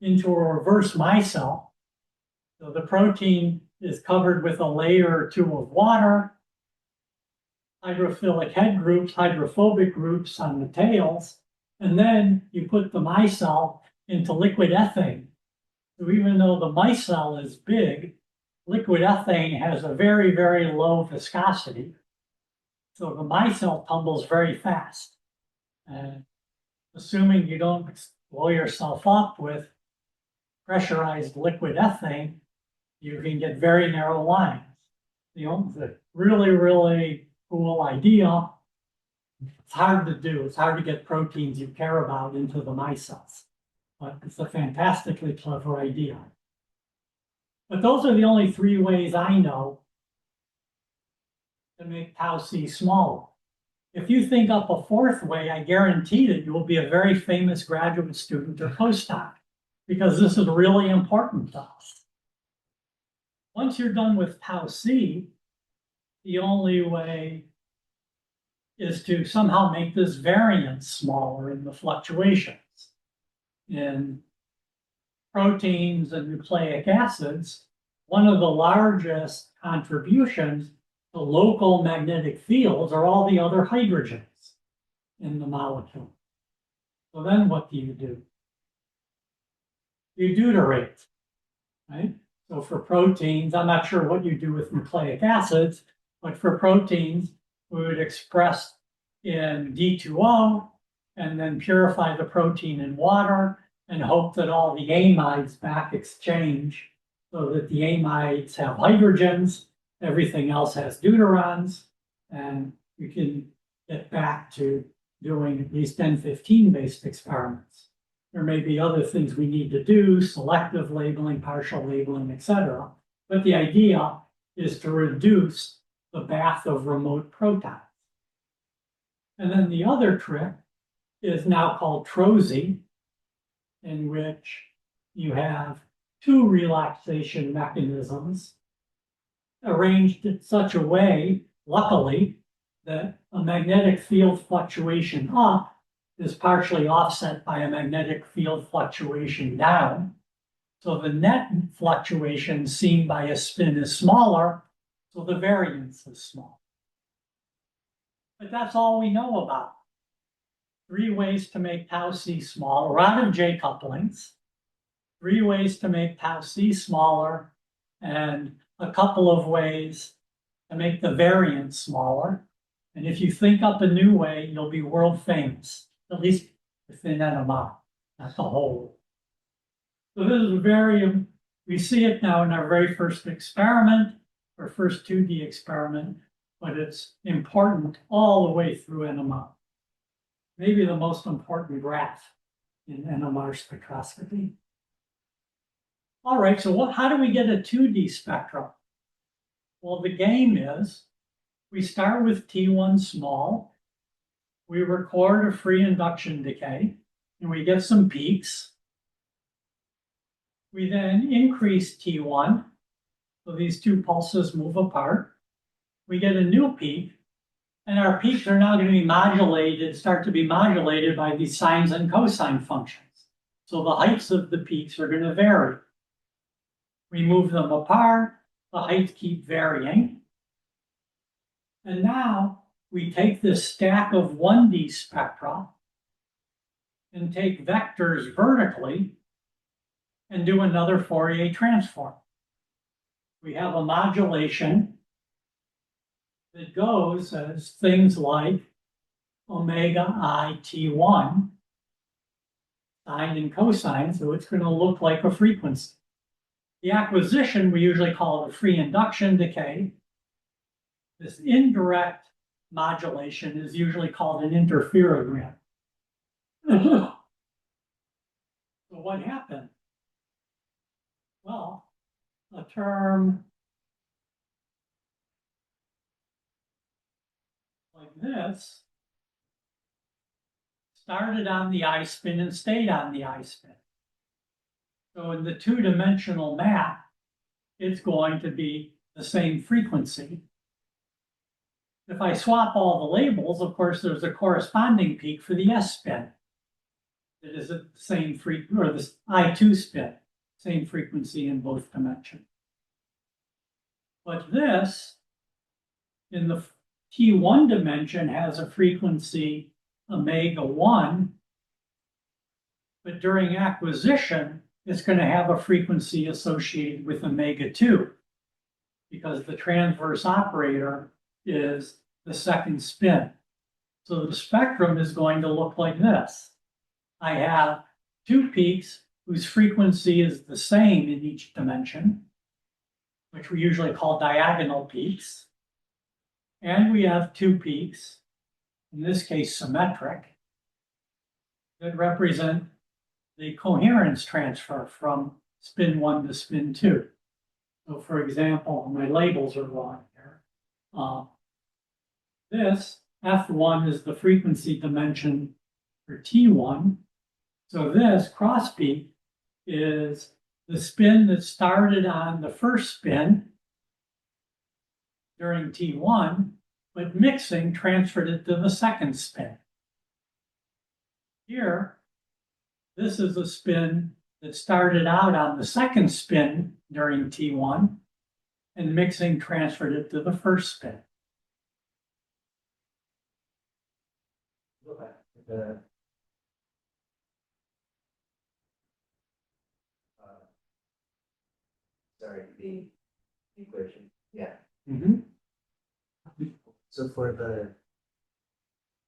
into a reverse micelle. So the protein is covered with a layer or two of water, hydrophilic head groups, hydrophobic groups on the tails, and then you put the micelle into liquid ethane. So even though the micelle is big, liquid ethane has a very, very low viscosity. So the micelle tumbles very fast. And assuming you don't blow yourself up with pressurized liquid ethane, you can get very narrow lines. The really, really cool idea. It's hard to do. It's hard to get proteins you care about into the micelles. But it's a fantastically clever idea. But those are the only three ways I know to make tau C smaller. If you think up a fourth way, I guarantee that you will be a very famous graduate student or postdoc, because this is really important to us. Once you're done with tau C, the only way is to somehow make this variance smaller in the fluctuations. In proteins and nucleic acids, one of the largest contributions to local magnetic fields are all the other hydrogens in the molecule. So then what do? You deuterate, right? So for proteins, I'm not sure what you do with nucleic acids, but for proteins, we would express in D2O and then purify the protein in water and hope that all the amides back exchange so that the amides have hydrogens, everything else has deuterons, and you can get back to doing at least N15-based experiments. There may be other things we need to do, selective labeling, partial labeling, etc. But the idea is to reduce the bath of remote protons. And then the other trick is now called TROSY, in which you have two relaxation mechanisms arranged in such a way, luckily, that a magnetic field fluctuation up is partially offset by a magnetic field fluctuation down. So the net fluctuation seen by a spin is smaller, so the variance is small. But that's all we know about. 3 ways to make tau C small, a lot of J couplings, 3 ways to make tau C smaller, and a couple of ways to make the variance smaller. And if you think up a new way, you'll be world famous, at least within NMR. That's the whole. So this is we see it now in our very first experiment, our first 2D experiment, but it's important all the way through NMR. Maybe the most important graph in NMR spectroscopy. All right, so how do we get a 2D spectrum? Well, the game is we start with T1 small, we record a free induction decay, and we get some peaks. We then increase T1, so these two pulses move apart. We get a new peak, and our peaks are now going to be modulated, start to be modulated by these sines and cosine functions. So the heights of the peaks are going to vary. We move them apart, the heights keep varying. And now we take this stack of 1D spectra and take vectors vertically and do another Fourier transform. We have a modulation that goes as things like omega I T1, sine and cosine, so it's going to look like a frequency. The acquisition, we usually call it a free induction decay. This indirect modulation is usually called an interferogram. So what happened? Well, a term like this started on the I spin and stayed on the I spin. So in the two-dimensional map, it's going to be the same frequency. If I swap all the labels, of course, there's a corresponding peak for the S spin. It is at the same frequency, or the I2 spin, same frequency in both dimensions. But this, in the T1 dimension, has a frequency omega 1, but during acquisition, it's going to have a frequency associated with omega 2, because the transverse operator is the second spin. So the spectrum is going to look like this. I have two peaks whose frequency is the same in each dimension, which we usually call diagonal peaks. And we have two peaks, in this case symmetric, that represent the coherence transfer from spin 1 to spin 2. So for example, my labels are wrong here. This F1 is the frequency dimension for T1. So this cross peak is the spin that started on the first spin during T1, but mixing transferred it to the second spin. Here, this is a spin that started out on the second spin during T1, and mixing transferred it to the first spin. The equation. Yeah. Mm-hmm. So for the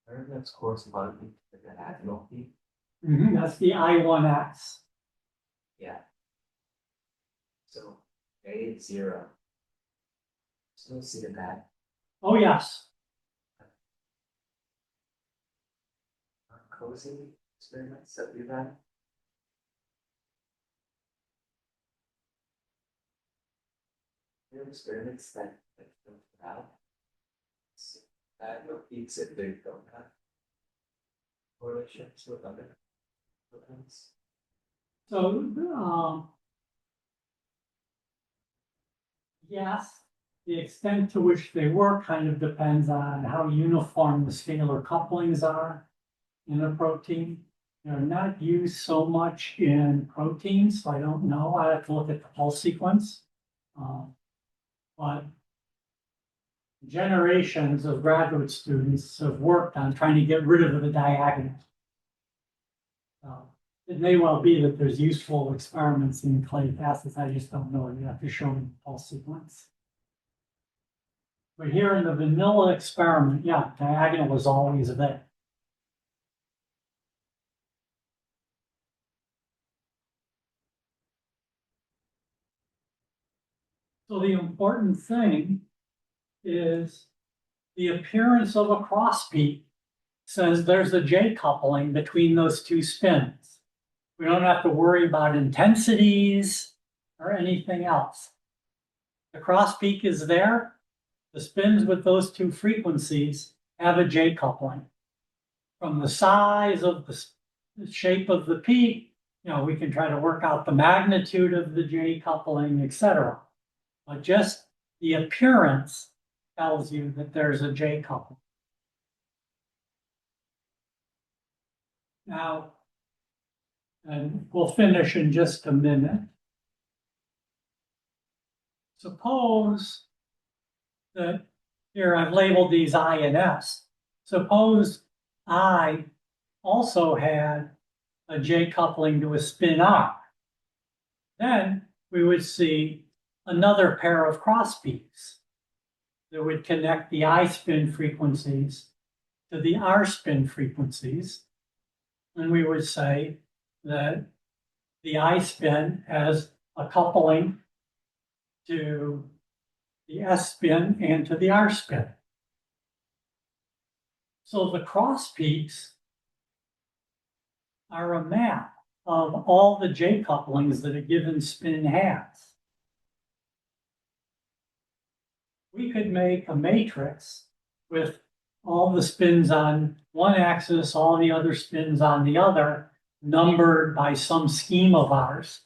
term that's corresponding to the diagonal peak. Mm-hmm. That's the I1X. Yeah. So A is 0. Still see the back. Oh, yes. Cozy experiments that we've had. There are experiments that don't have diagonal peaks that they don't have correlations with other programs. So, yes, the extent to which they work kind of depends on how uniform the scalar couplings are in a protein. They're not used so much in proteins, so I don't know. I have to look at the pulse sequence. But generations of graduate students have worked on trying to get rid of the diagonal. It may well be that there's useful experiments in nucleic acids. I just don't know. You have to show me the pulse sequence. But here in the vanilla experiment, yeah, diagonal is always there. So the important thing is the appearance of a cross peak says there's a J coupling between those two spins. We don't have to worry about intensities or anything else. The cross peak is there. The spins with those two frequencies have a J coupling. From the size of the shape of the peak, we can try to work out the magnitude of the J coupling, etc. But just the appearance tells you that there's a J coupling. Now, and we'll finish in just a minute. Suppose that here I've labeled these I and S. Suppose I also had a J coupling to a spin R. Then we would see another pair of cross peaks that would connect the I spin frequencies to the R spin frequencies. And we would say that the I spin has a coupling to the S spin and to the R spin. So the cross peaks are a map of all the J couplings that a given spin has. We could make a matrix with all the spins on one axis, all the other spins on the other, numbered by some scheme of ours,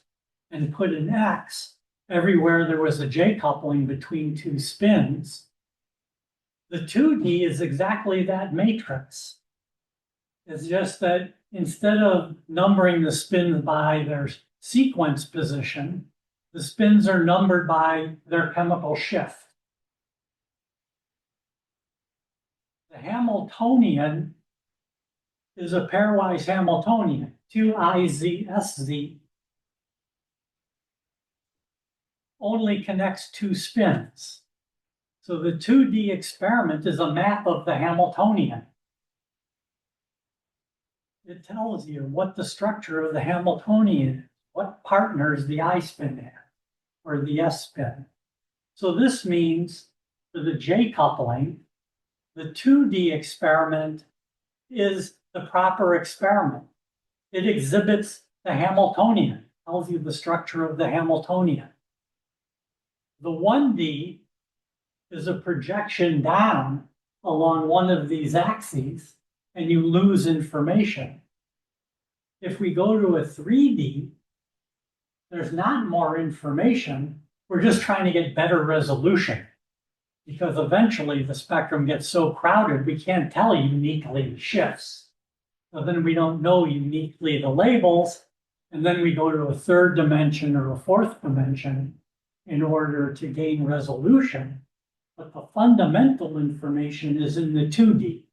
and put an X everywhere there was a J coupling between two spins, the 2D is exactly that matrix. It's just that instead of numbering the spins by their sequence position, the spins are numbered by their chemical shift. The Hamiltonian is a pairwise Hamiltonian, 2IZSZ, only connects two spins. So the 2D experiment is a map of the Hamiltonian. It tells you what the structure of the Hamiltonian is, what partners the I spin has, or the S spin. So this means for the J coupling, the 2D experiment is the proper experiment. It exhibits the Hamiltonian, tells you the structure of the Hamiltonian. The 1D is a projection down along one of these axes, and you lose information. If we go to a 3D, there's not more information. We're just trying to get better resolution, because eventually the spectrum gets so crowded we can't tell uniquely the shifts. So then we don't know uniquely the labels, and then we go to a third dimension or a fourth dimension in order to gain resolution. But the fundamental information is in the 2D,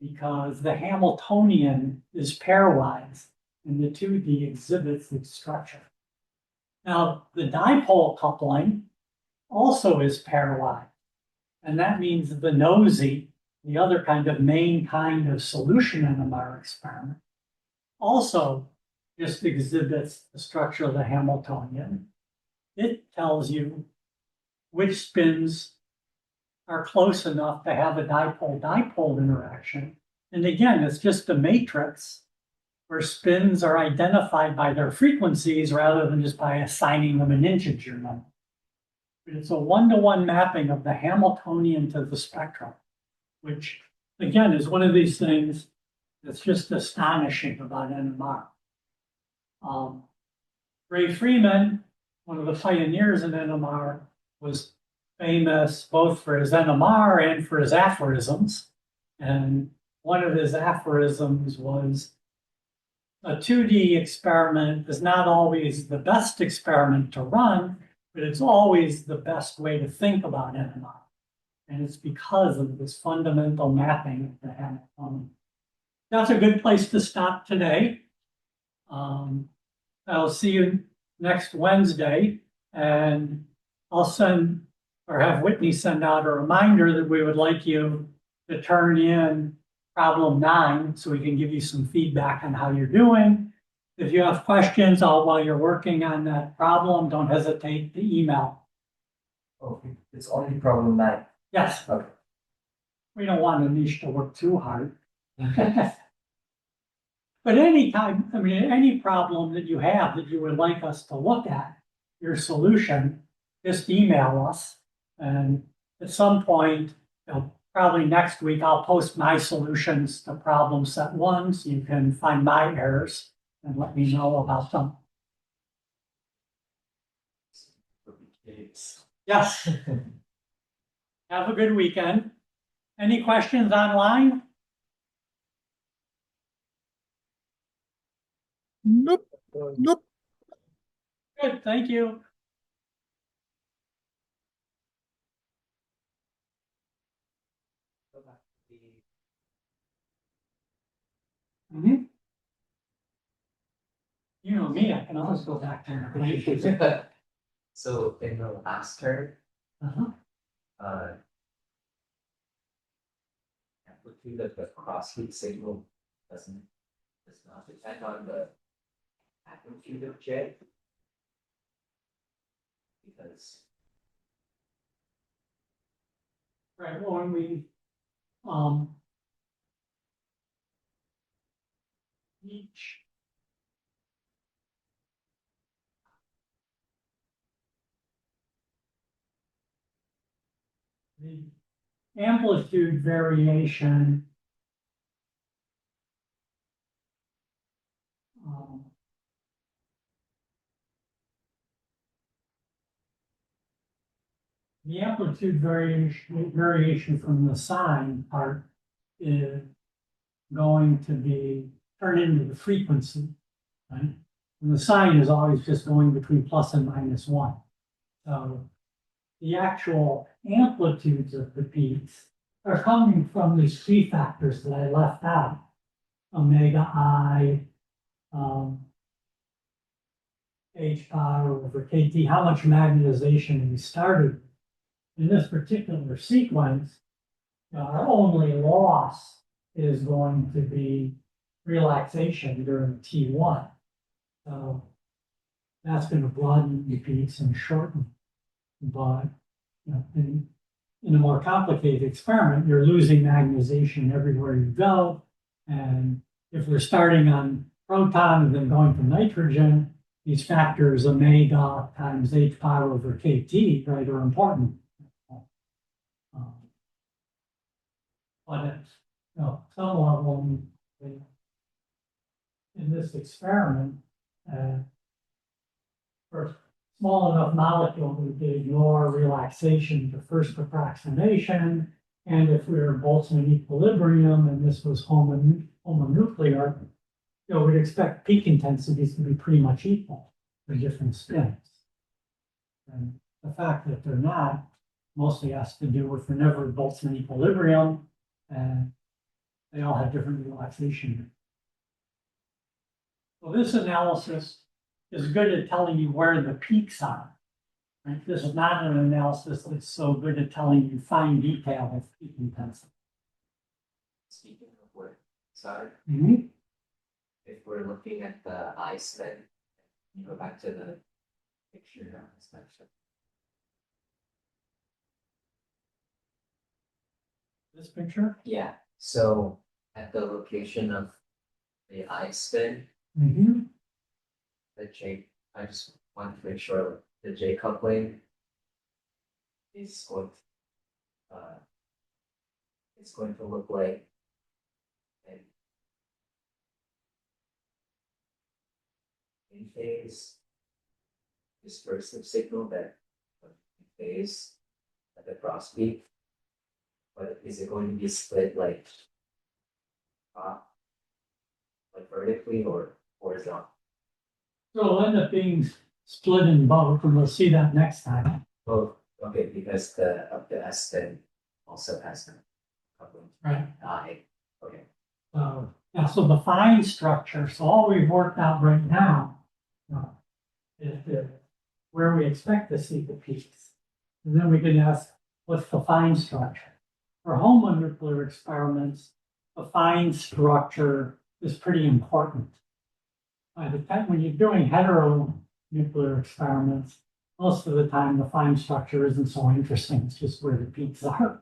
because the Hamiltonian is pairwise and the 2D exhibits its structure. Now, the dipole coupling also is pairwise, and that means the NOESY, the other kind of main kind of solution NMR experiment, also just exhibits the structure of the Hamiltonian. It tells you which spins are close enough to have a dipole-dipole interaction. And again, it's just a matrix where spins are identified by their frequencies rather than just by assigning them an integer number. But it's a one-to-one mapping of the Hamiltonian to the spectrum, which again is one of these things that's just astonishing about NMR. Ray Freeman, one of the pioneers in NMR, was famous both for his NMR and for his aphorisms. And one of his aphorisms was, a 2D experiment is not always the best experiment to run, but it's always the best way to think about NMR. And it's because of this fundamental mapping of the Hamiltonian. That's a good place to stop today. I'll see you next Wednesday, and I'll send or have Whitney send out a reminder that we would like you to turn in problem 9 so we can give you some feedback on how you're doing. If you have questions while you're working on that problem, don't hesitate to email. Okay, it's only problem 9. Yes. Okay. We don't want Anish to work too hard. But any problem that you have that you would like us to look at, your solution, just email us. And at some point, probably next week, I'll post my solutions to problem set 1, so you can find my errors and let me know about them. Yes. Have a good weekend. Any questions online? Nope. Nope. Good, thank you. Mhm. You know me, I can always go back there. So in the last term, amplitude of the crossfeed signal does not depend on the amplitude of J. Because Right, well, when we each the amplitude variation. um, The amplitude variation from the sine part is going to be turned into the frequency, right? And the sine is always just going between plus and minus one. So the actual amplitudes of the peaks are coming from these three factors that I left out. Omega I, H power over KT, how much magnetization we started. In this particular sequence, our only loss is going to be relaxation during T1. So that's going to broaden the peaks and shorten. But in a more complicated experiment, you're losing magnetization everywhere you go. And if we're starting on proton and then going to nitrogen, these factors omega times H power over KT, right, are important. But at some level, in this experiment, for a small enough molecule, we could ignore relaxation to first approximation. And if we were Boltzmann equilibrium and this was homonuclear, we'd expect peak intensities to be pretty much equal for different spins. And the fact that they're not mostly has to do with whenever Boltzmann equilibrium, and they all have different relaxation. So this analysis is good at telling you where the peaks are. Right? This is not an analysis that's so good at telling you fine detail of peak intensity. Speaking of where, sorry, Mm-hmm. if we're looking at the I spin, you go back to the picture on this section. This picture? Yeah, so at the location of the I spin, Mm-hmm. the J, I just want to make sure the J coupling is going to, it's going to look like an in phase dispersive signal that in phase at the cross peak. But is it going to be split like vertically or horizontal? So it'll end up being split in both, and we'll see that next time. Both, okay, because the S then also has a coupling. Right. Okay. So the fine structure, so all we've worked out right now is where we expect to see the peaks. And then we can ask, what's the fine structure? For homonuclear experiments, the fine structure is pretty important. By the time when you're doing heteronuclear experiments, most of the time the fine structure isn't so interesting. It's just where the peaks are.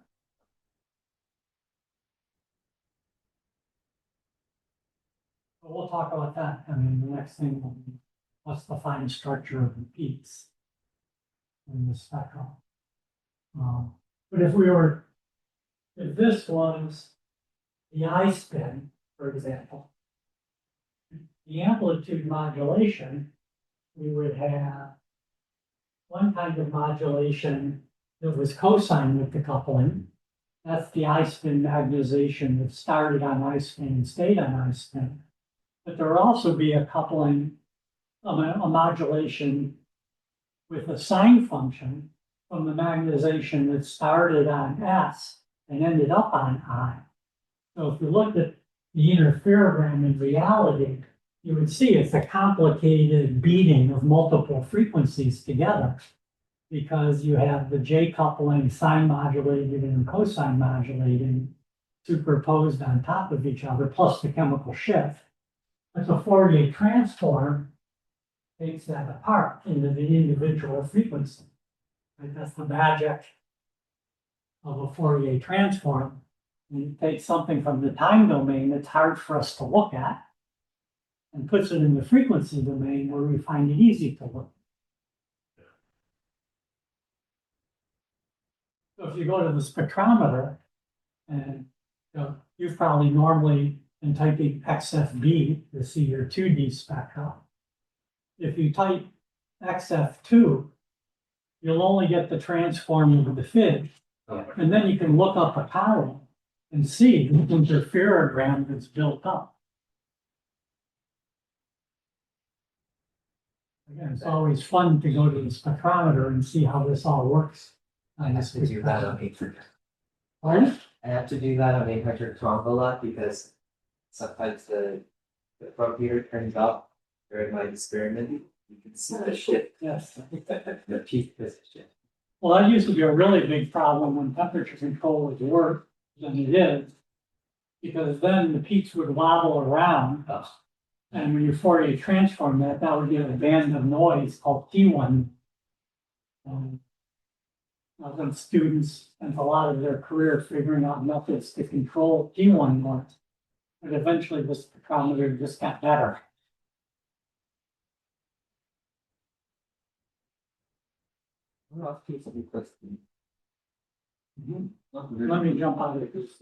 But we'll talk about that. I mean, the next thing will be what's the fine structure of the peaks in the spectrum. But if this was the I spin, for example, the amplitude modulation, we would have one kind of modulation that was cosine with the coupling. That's the I spin magnetization that started on I spin and stayed on I spin. But there will also be a coupling, a modulation with a sine function from the magnetization that started on S and ended up on I. So if you looked at the interferogram in reality, you would see it's a complicated beating of multiple frequencies together because you have the J coupling sine modulated and cosine modulating superposed on top of each other, plus the chemical shift. But the Fourier transform takes that apart into the individual frequency. Right? That's the magic of a Fourier transform. And it takes something from the time domain that's hard for us to look at and puts it in the frequency domain where we find it easy to look. So if you go to the spectrometer, And, you've probably normally been typing XFB to see your 2D spectra. If you type XF2, you'll only get the transform of the FID. Yeah. And then you can look up a column and see the interferogram that's built up. Again, it's always fun to go to the spectrometer and see how this all works. I have to do that on 800. Pardon? I have to do that on 800 Tomb a lot because sometimes the probe heater turns off during my experiment. You can see the shift, Yes. the peak position. Well, that used to be a really big problem when temperature control was worse than it is. Because then the peaks would wobble around. Oh. And when you Fourier transform that, that would give a band of noise called T1. When students spent a lot of their career figuring out methods to control T1 noise. But eventually the spectrometer just got better. Well, peaks will be close to Let me jump out of this.